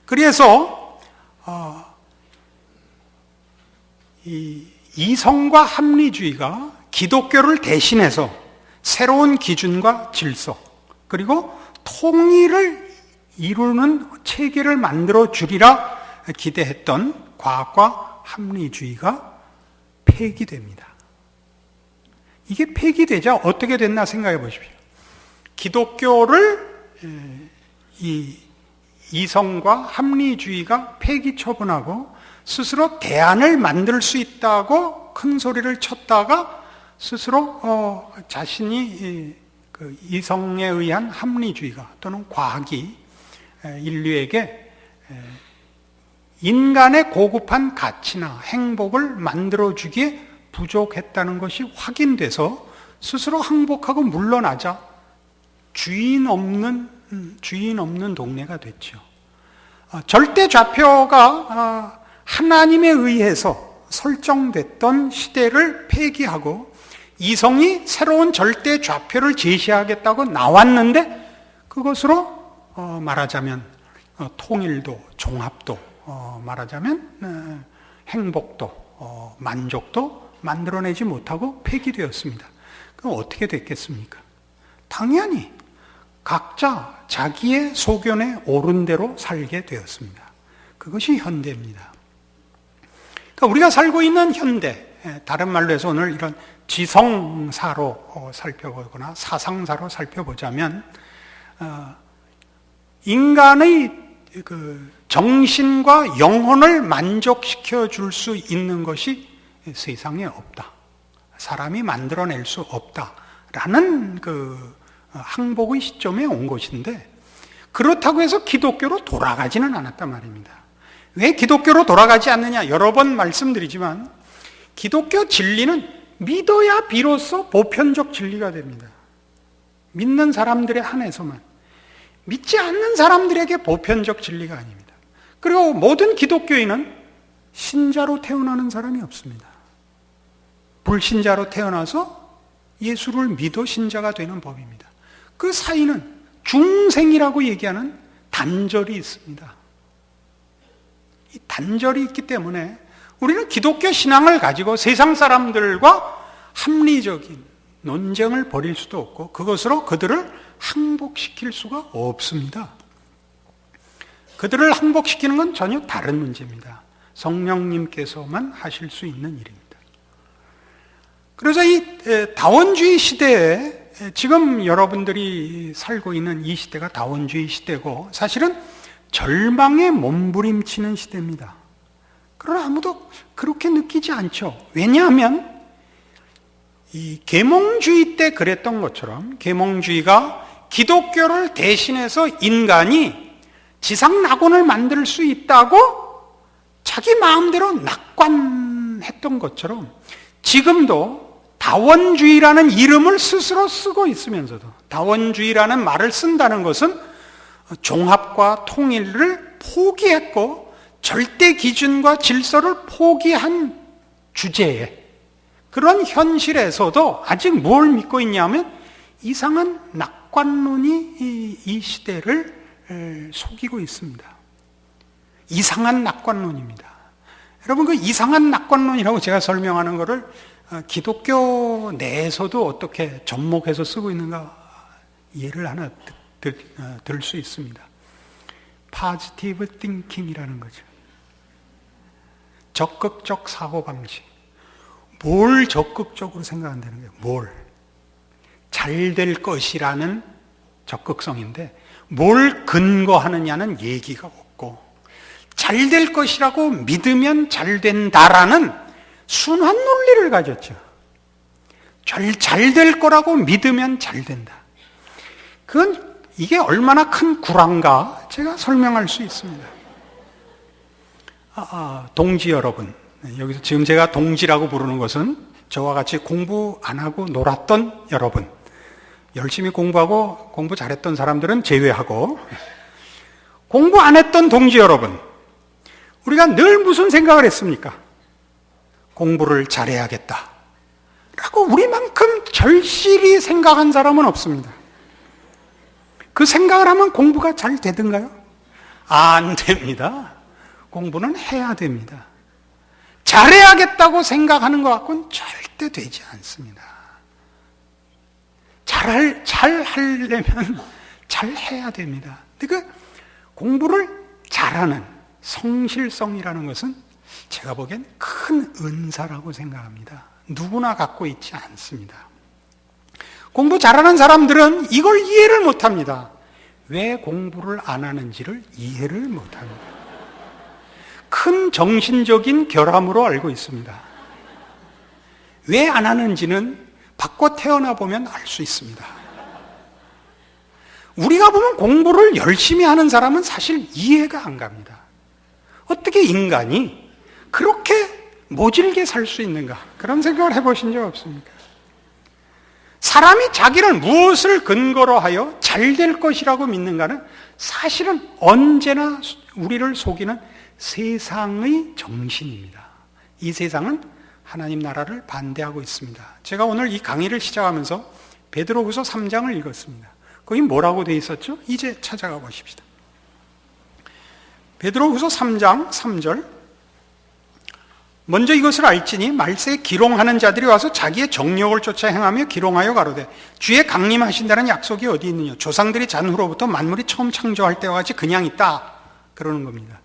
그래서 이 이성과 합리주의가 기독교를 대신해서 새로운 기준과 질서 그리고 통일을 이루는 체계를 만들어 주리라 기대했던 과학과 합리주의가 폐기됩니다. 이게 폐기되자 어떻게 됐나 생각해 보십시오. 기독교를 이 이성과 합리주의가 폐기 처분하고 스스로 대안을 만들 수 있다고 큰 소리를 쳤다가 스스로 자신이 그 이성에 의한 합리주의가 또는 과학이 인류에게 인간의 고급한 가치나 행복을 만들어주기에 부족했다는 것이 확인돼서 스스로 항복하고 물러나자 주인 없는 동네가 됐죠. 절대 좌표가 하나님에 의해서 설정됐던 시대를 폐기하고 이성이 새로운 절대 좌표를 제시하겠다고 나왔는데 그것으로 말하자면 통일도, 종합도, 말하자면 행복도, 만족도 만들어내지 못하고 폐기되었습니다. 그럼 어떻게 됐겠습니까? 당연히 각자 자기의 소견에 옳은 대로 살게 되었습니다. 그것이 현대입니다. 그러니까 우리가 살고 있는 현대, 다른 말로 해서 오늘 이런 지성사로 살펴보거나 사상사로 살펴보자면 인간의 그 정신과 영혼을 만족시켜 줄 수 있는 것이 세상에 없다. 사람이 만들어낼 수 없다라는 그 항복의 시점에 온 것인데 그렇다고 해서 기독교로 돌아가지는 않았단 말입니다. 왜 기독교로 돌아가지 않느냐? 여러 번 말씀드리지만 기독교 진리는 믿어야 비로소 보편적 진리가 됩니다. 믿는 사람들에 한해서만. 믿지 않는 사람들에게 보편적 진리가 아닙니다. 그리고 모든 기독교인은 신자로 태어나는 사람이 없습니다. 불신자로 태어나서 예수를 믿어 신자가 되는 법입니다. 그 사이는 중생이라고 얘기하는 단절이 있습니다. 이 단절이 있기 때문에 우리는 기독교 신앙을 가지고 세상 사람들과 합리적인 논쟁을 벌일 수도 없고 그것으로 그들을 항복시킬 수가 없습니다. 그들을 항복시키는 건 전혀 다른 문제입니다. 성령님께서만 하실 수 있는 일입니다. 그래서 이 다원주의 시대에 지금 여러분들이 살고 있는 이 시대가 다원주의 시대고 사실은 절망에 몸부림치는 시대입니다. 그러나 아무도 그렇게 느끼지 않죠. 왜냐하면 이 계몽주의 때 그랬던 것처럼 계몽주의가 기독교를 대신해서 인간이 지상 낙원을 만들 수 있다고 자기 마음대로 낙관했던 것처럼 지금도 다원주의라는 이름을 스스로 쓰고 있으면서도 다원주의라는 말을 쓴다는 것은 종합과 통일을 포기했고 절대 기준과 질서를 포기한 주제에 그런 현실에서도 아직 뭘 믿고 있냐면 이상한 낙관론이 이 시대를 속이고 있습니다. 이상한 낙관론입니다. 여러분 그 이상한 낙관론이라고 제가 설명하는 것을 기독교 내에서도 어떻게 접목해서 쓰고 있는가 예를 하나 들 수 있습니다. Positive thinking이라는 거죠. 적극적 사고방식. 뭘 적극적으로 생각한다는 거예요? 뭘? 잘 될 것이라는 적극성인데 뭘 근거하느냐는 얘기가 없고 잘 될 것이라고 믿으면 잘 된다라는 순환 논리를 가졌죠. 잘 될 거라고 믿으면 잘 된다. 이게 얼마나 큰 구란가 제가 설명할 수 있습니다. 동지 여러분, 여기서 지금 제가 동지라고 부르는 것은 저와 같이 공부 안 하고 놀았던 여러분, 열심히 공부하고 공부 잘했던 사람들은 제외하고 공부 안 했던 동지 여러분, 우리가 늘 무슨 생각을 했습니까? 공부를 잘해야겠다 라고 우리만큼 절실히 생각한 사람은 없습니다. 그 생각을 하면 공부가 잘 되던가요? 안 됩니다. 공부는 해야 됩니다. 잘해야겠다고 생각하는 것 갖고는 절대 되지 않습니다. 잘 하려면 잘 해야 됩니다. 근데 공부를 잘하는 성실성이라는 것은 제가 보기엔 큰 은사라고 생각합니다. 누구나 갖고 있지 않습니다. 공부 잘하는 사람들은 이걸 이해를 못합니다. 왜 공부를 안 하는지를 이해를 못합니다. 큰 정신적인 결함으로 알고 있습니다. 왜 안 하는지는 바꿔 태어나 보면 알 수 있습니다. 우리가 보면 공부를 열심히 하는 사람은 사실 이해가 안 갑니다. 어떻게 인간이 그렇게 모질게 살 수 있는가? 그런 생각을 해보신 적 없습니까? 사람이 자기를 무엇을 근거로 하여 잘 될 것이라고 믿는가는 사실은 언제나 우리를 속이는 세상의 정신입니다. 이 세상은 하나님 나라를 반대하고 있습니다. 제가 오늘 이 강의를 시작하면서 베드로후서 3장을 읽었습니다. 거기 뭐라고 되어 있었죠? 이제 찾아가 보십시다. 베드로후서 3장 3절, 먼저 이것을 알지니 말세에 기롱하는 자들이 와서 자기의 정력을 쫓아 행하며 기롱하여 가로되 주의 강림하신다는 약속이 어디 있느냐? 조상들이 잔후로부터 만물이 처음 창조할 때와 같이 그냥 있다 그러는 겁니다.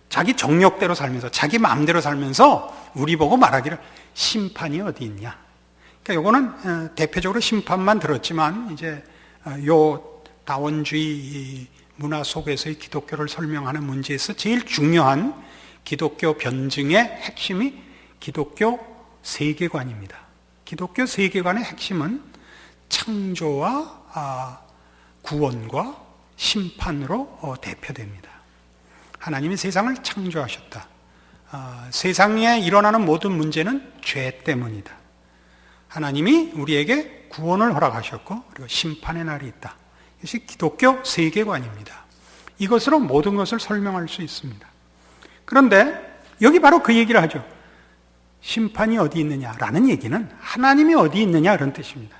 자기 정력대로 살면서 자기 마음대로 살면서 우리 보고 말하기를 심판이 어디 있냐? 그러니까 요거는 대표적으로 심판만 들었지만 이제 요 다원주의 문화 속에서의 기독교를 설명하는 문제에서 제일 중요한 기독교 변증의 핵심이 기독교 세계관입니다. 기독교 세계관의 핵심은 창조와 구원과 심판으로 대표됩니다. 하나님이 세상을 창조하셨다. 세상에 일어나는 모든 문제는 죄 때문이다. 하나님이 우리에게 구원을 허락하셨고 그리고 심판의 날이 있다. 이것이 기독교 세계관입니다. 이것으로 모든 것을 설명할 수 있습니다. 그런데 여기 바로 그 얘기를 하죠. 심판이 어디 있느냐라는 얘기는 하나님이 어디 있느냐 그런 뜻입니다.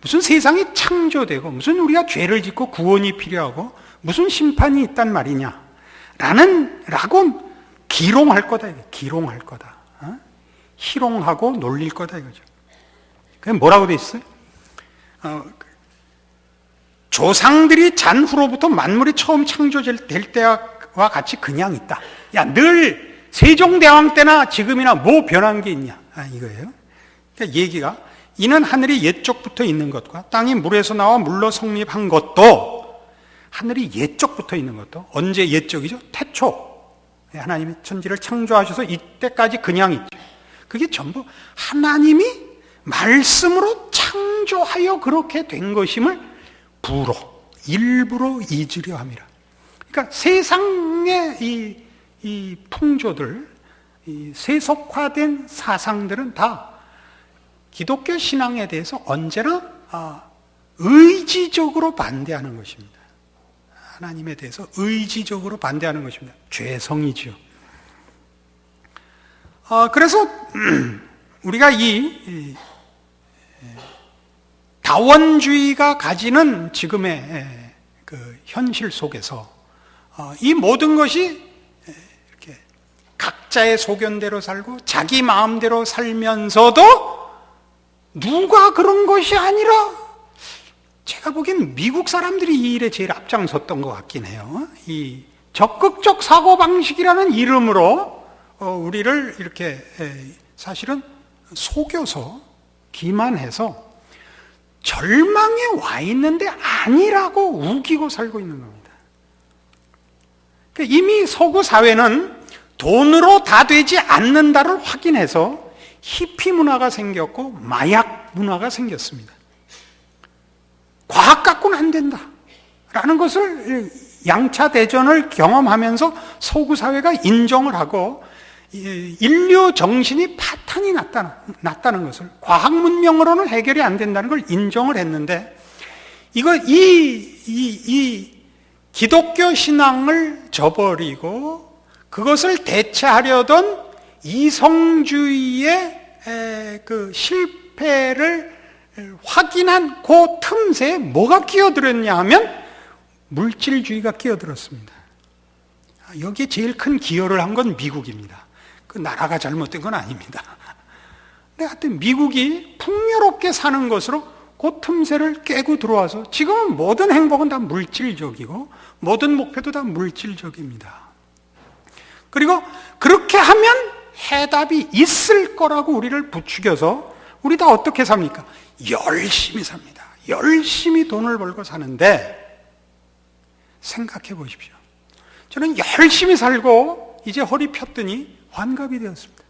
무슨 세상이 창조되고 무슨 우리가 죄를 짓고 구원이 필요하고 무슨 심판이 있단 말이냐 라고 기롱할 거다. 기롱할 거다. 희롱하고 놀릴 거다 이거죠. 그게 뭐라고 돼 있어요? 조상들이 잔후로부터 만물이 처음 창조될 때와 같이 그냥 있다. 야, 늘 세종대왕 때나 지금이나 뭐 변한 게 있냐? 이거예요. 그러니까 얘기가 이는 하늘이 옛적부터 있는 것과 땅이 물에서 나와 물로 성립한 것도 하늘이 옛적부터 있는 것도 언제 옛적이죠? 태초. 하나님이 천지를 창조하셔서 이때까지 그냥 있죠. 그게 전부 하나님이 말씀으로 창조하여 그렇게 된 것임을 일부러 잊으려 함이라. 그러니까 세상의 이 풍조들, 이 세속화된 사상들은 다 기독교 신앙에 대해서 언제나 의지적으로 반대하는 것입니다. 하나님에 대해서 의지적으로 반대하는 것입니다. 죄성이죠. 그래서 우리가 이 다원주의가 가지는 지금의 그 현실 속에서 이 모든 것이 이렇게 각자의 소견대로 살고 자기 마음대로 살면서도 누가 그런 것이 아니라 제가 보기엔 미국 사람들이 이 일에 제일 앞장섰던 것 같긴 해요. 이 적극적 사고방식이라는 이름으로 우리를 이렇게 사실은 속여서 기만해서 절망에 와 있는데 아니라고 우기고 살고 있는 겁니다. 그러니까 이미 서구 사회는 돈으로 다 되지 않는다를 확인해서 히피 문화가 생겼고 마약 문화가 생겼습니다. 과학 갖고는 안 된다 라는 것을 양차 대전을 경험하면서 서구 사회가 인정을 하고 인류 정신이 파탄이 났다는 것을, 과학 문명으로는 해결이 안 된다는 걸 인정을 했는데, 이 기독교 신앙을 저버리고 그것을 대체하려던 이성주의의 그 실패를 확인한 그 틈새에 뭐가 끼어들었냐 하면 물질주의가 끼어들었습니다. 여기에 제일 큰 기여를 한 건 미국입니다. 그 나라가 잘못된 건 아닙니다. 근데 하여튼 미국이 풍요롭게 사는 것으로 그 틈새를 깨고 들어와서 지금은 모든 행복은 다 물질적이고 모든 목표도 다 물질적입니다. 그리고 그렇게 하면 해답이 있을 거라고 우리를 부추겨서 우리 다 어떻게 삽니까? 열심히 삽니다. 열심히 돈을 벌고 사는데, 생각해 보십시오. 저는 열심히 살고 이제 허리 폈더니 환갑이 되었습니다.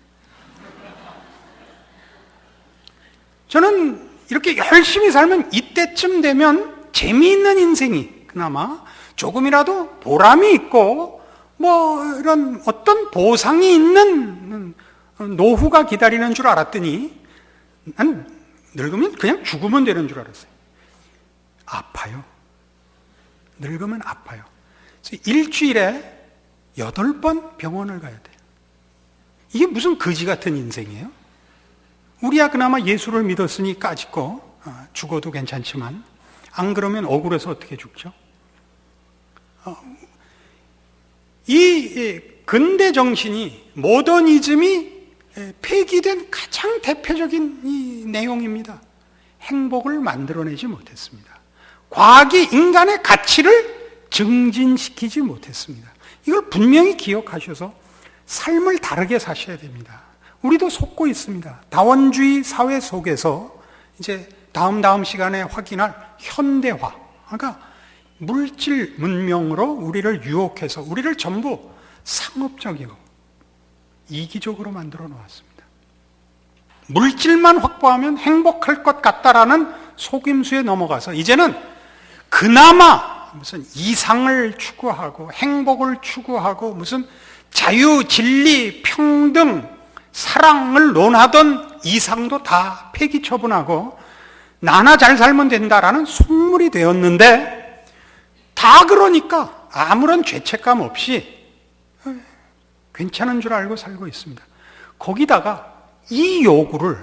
저는 이렇게 열심히 살면 이때쯤 되면 재미있는 인생이 그나마 조금이라도 보람이 있고 뭐 이런 어떤 보상이 있는 노후가 기다리는 줄 알았더니 난 늙으면 그냥 죽으면 되는 줄 알았어요. 아파요. 늙으면 아파요. 그래서 일주일에 8번 병원을 가야 돼요. 이게 무슨 거지 같은 인생이에요? 우리야 그나마 예수를 믿었으니 까짓거 죽어도 괜찮지만 안 그러면 억울해서 어떻게 죽죠? 이 근대 정신이, 모더니즘이 폐기된 가장 대표적인 이 내용입니다. 행복을 만들어내지 못했습니다. 과학이 인간의 가치를 증진시키지 못했습니다. 이걸 분명히 기억하셔서 삶을 다르게 사셔야 됩니다. 우리도 속고 있습니다. 다원주의 사회 속에서 이제 다음 시간에 확인할 현대화, 그러니까 물질 문명으로 우리를 유혹해서 우리를 전부 상업적이고 이기적으로 만들어 놓았습니다. 물질만 확보하면 행복할 것 같다라는 속임수에 넘어가서 이제는 그나마 무슨 이상을 추구하고 행복을 추구하고 무슨 자유, 진리, 평등, 사랑을 논하던 이상도 다 폐기 처분하고 나나 잘 살면 된다라는 속물이 되었는데, 다 그러니까 아무런 죄책감 없이 괜찮은 줄 알고 살고 있습니다. 거기다가 이 요구를,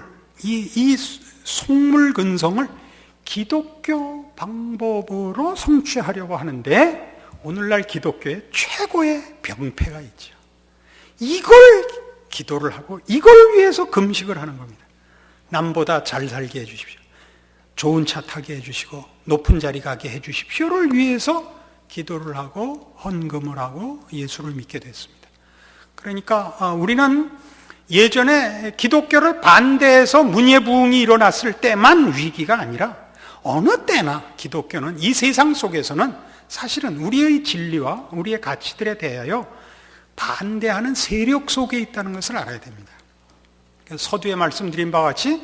이 속물 근성을 기독교 방법으로 성취하려고 하는데, 오늘날 기독교에 최고의 병폐가 있죠. 이걸 기도를 하고 이걸 위해서 금식을 하는 겁니다. 남보다 잘 살게 해주십시오. 좋은 차 타게 해주시고 높은 자리 가게 해주십시오를 위해서 기도를 하고 헌금을 하고 예수를 믿게 됐습니다. 그러니까 우리는 예전에 기독교를 반대해서 문예부흥이 일어났을 때만 위기가 아니라 어느 때나 기독교는 이 세상 속에서는 사실은 우리의 진리와 우리의 가치들에 대하여 반대하는 세력 속에 있다는 것을 알아야 됩니다. 서두에 말씀드린 바와 같이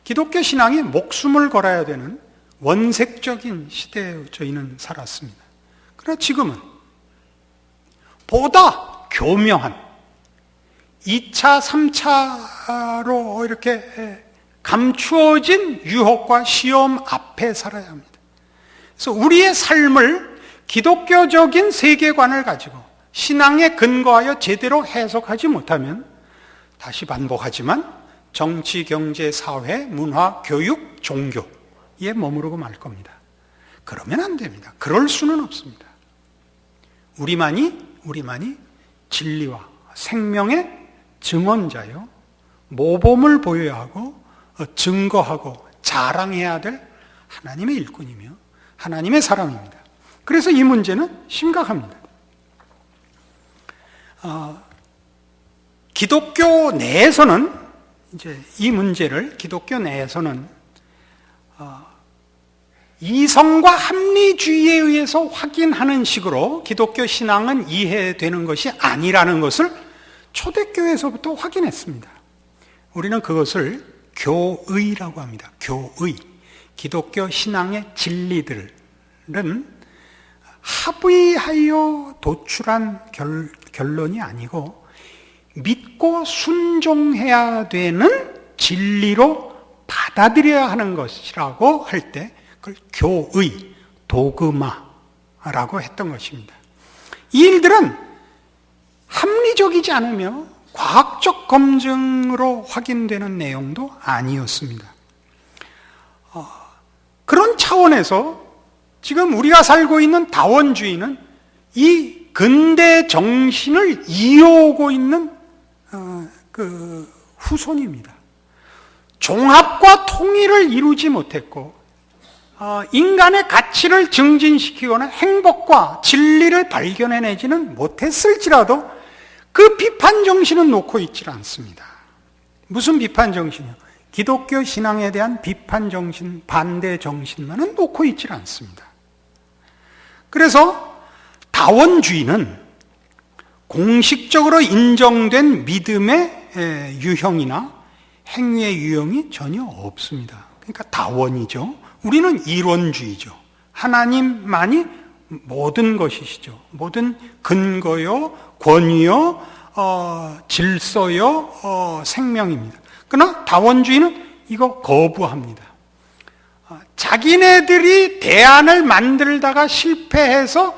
기독교 신앙이 목숨을 걸어야 되는 원색적인 시대에 저희는 살았습니다. 그러나 지금은 보다 교묘한 2차, 3차로 이렇게 감추어진 유혹과 시험 앞에 살아야 합니다. 그래서 우리의 삶을 기독교적인 세계관을 가지고 신앙에 근거하여 제대로 해석하지 못하면, 다시 반복하지만 정치, 경제, 사회, 문화, 교육, 종교에 머무르고 말 겁니다. 그러면 안 됩니다. 그럴 수는 없습니다. 우리만이 진리와 생명의 증언자요, 모범을 보여야 하고 증거하고 자랑해야 될 하나님의 일꾼이며 하나님의 사람입니다. 그래서 이 문제는 심각합니다. 기독교 내에서는 이제 이 문제를 기독교 내에서는 이성과 합리주의에 의해서 확인하는 식으로 기독교 신앙은 이해되는 것이 아니라는 것을 초대교회에서부터 확인했습니다. 우리는 그것을 교의라고 합니다. 교의. 기독교 신앙의 진리들은 합의하여 도출한 결론이 아니고 믿고 순종해야 되는 진리로 받아들여야 하는 것이라고 할 때 그걸 교의, 도그마라고 했던 것입니다. 이 일들은 합리적이지 않으며 과학적 검증으로 확인되는 내용도 아니었습니다. 그런 차원에서 지금 우리가 살고 있는 다원주의는 이 근대 정신을 이어오고 있는 그 후손입니다. 종합과 통일을 이루지 못했고 인간의 가치를 증진시키거나 행복과 진리를 발견해내지는 못했을지라도 그 비판 정신은 놓고 있지 않습니다. 무슨 비판 정신이요? 기독교 신앙에 대한 비판 정신, 반대 정신만은 놓고 있지 않습니다. 그래서 다원주의는 공식적으로 인정된 믿음의 유형이나 행위의 유형이 전혀 없습니다. 그러니까 다원이죠. 우리는 이론주의죠. 하나님만이 모든 것이시죠. 모든 근거요, 권위요, 질서요, 생명입니다. 그러나 다원주의는 이거 거부합니다. 자기네들이 대안을 만들다가 실패해서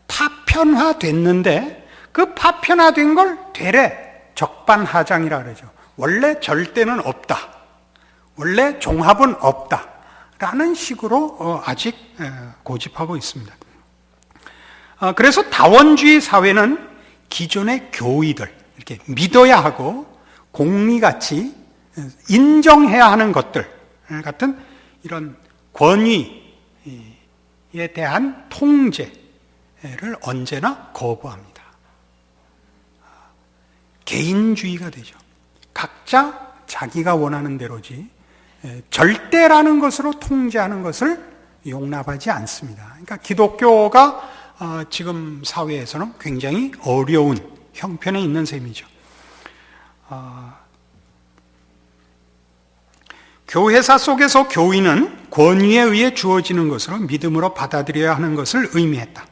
파편화됐는데 그 파편화된 걸 되레 적반하장이라 그러죠. 원래 절대는 없다. 원래 종합은 없다. 라는 식으로 아직 고집하고 있습니다. 그래서 다원주의 사회는 기존의 교의들, 이렇게 믿어야 하고 공리같이 인정해야 하는 것들 같은 이런 권위에 대한 통제를 언제나 거부합니다. 개인주의가 되죠. 각자 자기가 원하는 대로지 절대라는 것으로 통제하는 것을 용납하지 않습니다. 그러니까 기독교가 지금 사회에서는 굉장히 어려운 형편에 있는 셈이죠. 교회사 속에서 교의는 권위에 의해 주어지는 것으로 믿음으로 받아들여야 하는 것을 의미했다.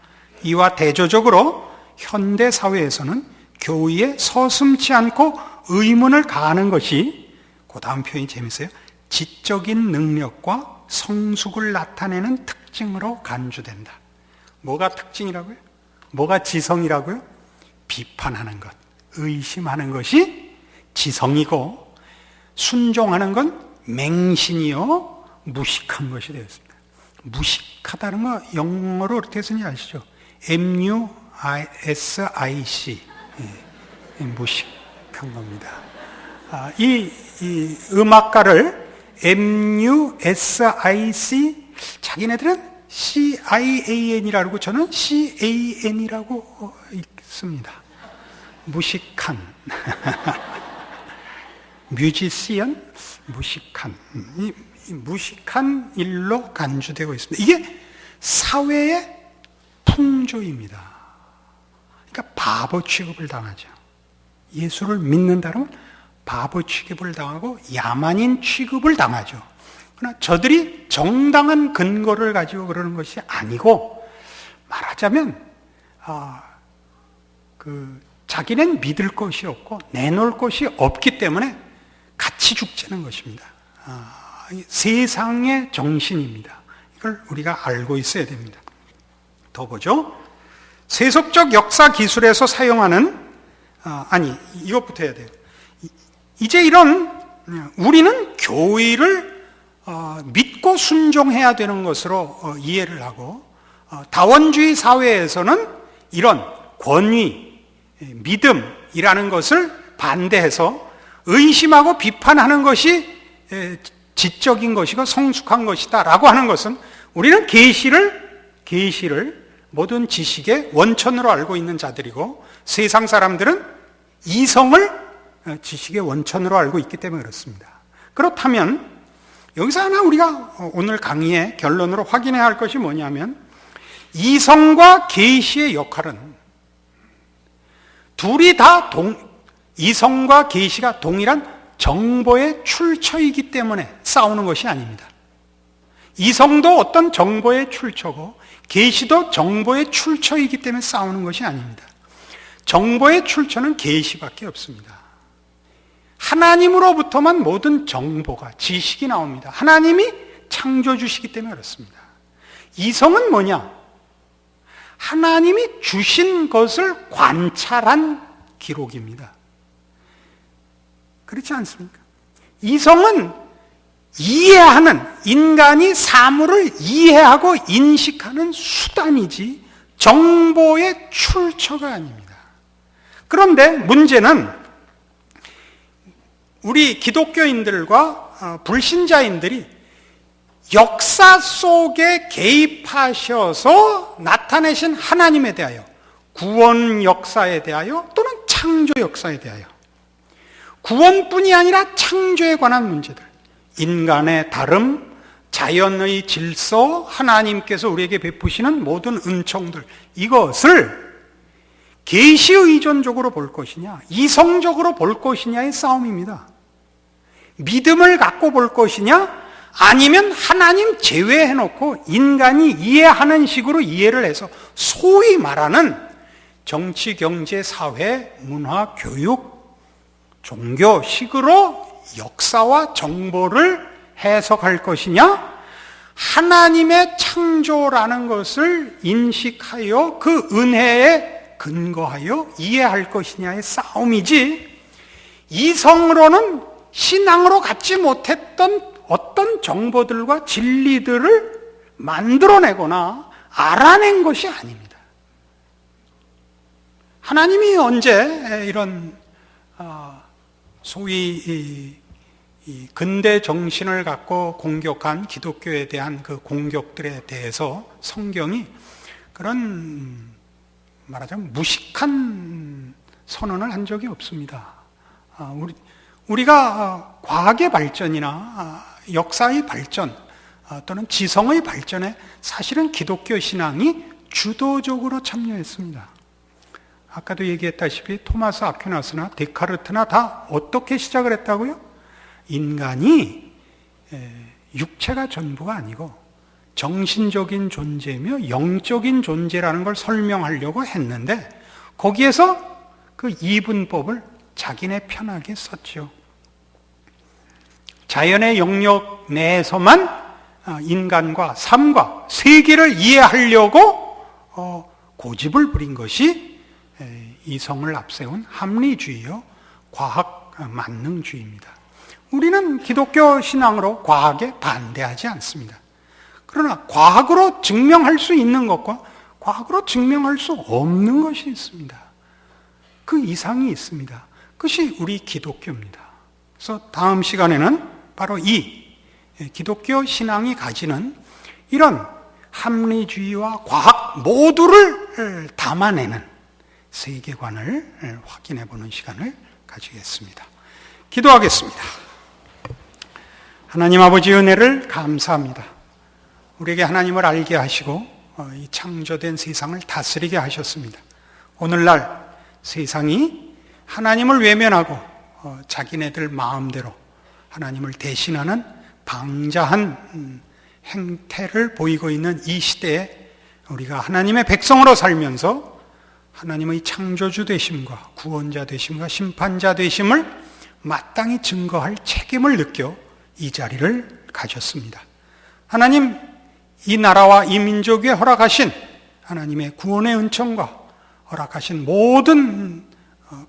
이와 대조적으로 현대 사회에서는 교의에 서슴지 않고 의문을 가하는 것이, 그 다음 표현이 재밌어요. 지적인 능력과 성숙을 나타내는 특징으로 간주된다. 뭐가 특징이라고요? 뭐가 지성이라고요? 비판하는 것, 의심하는 것이 지성이고 순종하는 건 맹신이요 무식한 것이 되었습니다. 무식하다는 거 영어로 어떻게 쓰는지 아시죠? M-U-S-I-C. 무식한 겁니다. 이 음악가를 M-U-S-I-C, 자기네들은 C-I-A-N이라고, 저는 C-A-N이라고 읽습니다. 무식한. 뮤지시언, 무식한. 이 무식한 일로 간주되고 있습니다. 이게 사회의 풍조입니다. 그러니까 바보 취급을 당하죠. 예수를 믿는다면 바보 취급을 당하고 야만인 취급을 당하죠. 그러나 저들이 정당한 근거를 가지고 그러는 것이 아니고, 말하자면 자기는 믿을 것이 없고 내놓을 것이 없기 때문에 같이 죽자는 것입니다. 세상의 정신입니다. 이걸 우리가 알고 있어야 됩니다. 더 보죠. 세속적 역사 기술에서 사용하는 이것부터 해야 돼요. 이제 우리는 교의를 믿고 순종해야 되는 것으로 이해를 하고, 다원주의 사회에서는 이런 권위, 믿음이라는 것을 반대해서 의심하고 비판하는 것이 지적인 것이고 성숙한 것이다 라고 하는 것은, 우리는 계시를 모든 지식의 원천으로 알고 있는 자들이고, 세상 사람들은 이성을 지식의 원천으로 알고 있기 때문에 그렇습니다. 그렇다면 여기서 하나 우리가 오늘 강의의 결론으로 확인해야 할 것이 뭐냐면, 이성과 계시의 역할은 둘이 다 이성과 계시가 동일한 정보의 출처이기 때문에 싸우는 것이 아닙니다. 이성도 어떤 정보의 출처고 계시도 정보의 출처이기 때문에 싸우는 것이 아닙니다. 정보의 출처는 계시밖에 없습니다. 하나님으로부터만 모든 정보가, 지식이 나옵니다. 하나님이 창조주시기 때문에 그렇습니다. 이성은 뭐냐? 하나님이 주신 것을 관찰한 기록입니다. 그렇지 않습니까? 이성은 이해하는, 인간이 사물을 이해하고 인식하는 수단이지 정보의 출처가 아닙니다. 그런데 문제는 우리 기독교인들과 불신자인들이 역사 속에 개입하셔서 나타내신 하나님에 대하여, 구원 역사에 대하여 또는 창조 역사에 대하여, 구원뿐이 아니라 창조에 관한 문제들, 인간의 다름, 자연의 질서, 하나님께서 우리에게 베푸시는 모든 은총들, 이것을 계시 의존적으로 볼 것이냐, 이성적으로 볼 것이냐의 싸움입니다. 믿음을 갖고 볼 것이냐, 아니면 하나님 제외해놓고 인간이 이해하는 식으로 이해를 해서 소위 말하는 정치, 경제, 사회, 문화, 교육, 종교식으로 역사와 정보를 해석할 것이냐, 하나님의 창조라는 것을 인식하여 그 은혜에 근거하여 이해할 것이냐의 싸움이지, 이성으로는 신앙으로 갖지 못했던 어떤 정보들과 진리들을 만들어내거나 알아낸 것이 아닙니다. 하나님이 언제 이런 소위 이 근대 정신을 갖고 공격한 기독교에 대한 그 공격들에 대해서 성경이 그런 말하자면 무식한 선언을 한 적이 없습니다. 우리가 과학의 발전이나 역사의 발전 또는 지성의 발전에 사실은 기독교 신앙이 주도적으로 참여했습니다. 아까도 얘기했다시피 토마스 아퀴나스나 데카르트나 다 어떻게 시작을 했다고요? 인간이 육체가 전부가 아니고 정신적인 존재며 영적인 존재라는 걸 설명하려고 했는데, 거기에서 그 이분법을 자기네 편하게 썼죠. 자연의 영역 내에서만 인간과 삶과 세계를 이해하려고 고집을 부린 것이 이성을 앞세운 합리주의요, 과학 만능주의입니다. 우리는 기독교 신앙으로 과학에 반대하지 않습니다. 그러나 과학으로 증명할 수 있는 것과 과학으로 증명할 수 없는 것이 있습니다. 그 이상이 있습니다. 그것이 우리 기독교입니다. 그래서 다음 시간에는 바로 이 기독교 신앙이 가지는 이런 합리주의와 과학 모두를 담아내는 세계관을 확인해 보는 시간을 가지겠습니다. 기도하겠습니다. 하나님 아버지 은혜를 감사합니다. 우리에게 하나님을 알게 하시고 이 창조된 세상을 다스리게 하셨습니다. 오늘날 세상이 하나님을 외면하고 자기네들 마음대로 하나님을 대신하는 방자한 행태를 보이고 있는 이 시대에 우리가 하나님의 백성으로 살면서 하나님의 창조주 되심과 구원자 되심과 심판자 되심을 마땅히 증거할 책임을 느껴 이 자리를 가졌습니다. 하나님, 이 나라와 이 민족에 허락하신 하나님의 구원의 은총과 허락하신 모든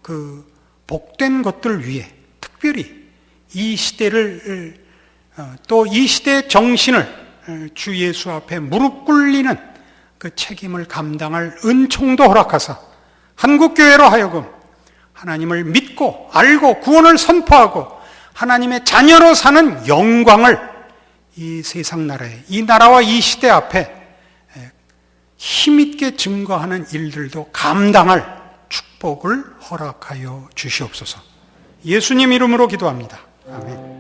그 복된 것들 위해 특별히 이 시대를 또 이 시대의 정신을 주 예수 앞에 무릎 꿇리는 그 책임을 감당할 은총도 허락하사 한국교회로 하여금 하나님을 믿고 알고 구원을 선포하고 하나님의 자녀로 사는 영광을 이 세상 나라에, 이 나라와 이 시대 앞에 힘있게 증거하는 일들도 감당할 축복을 허락하여 주시옵소서. 예수님 이름으로 기도합니다. 아멘.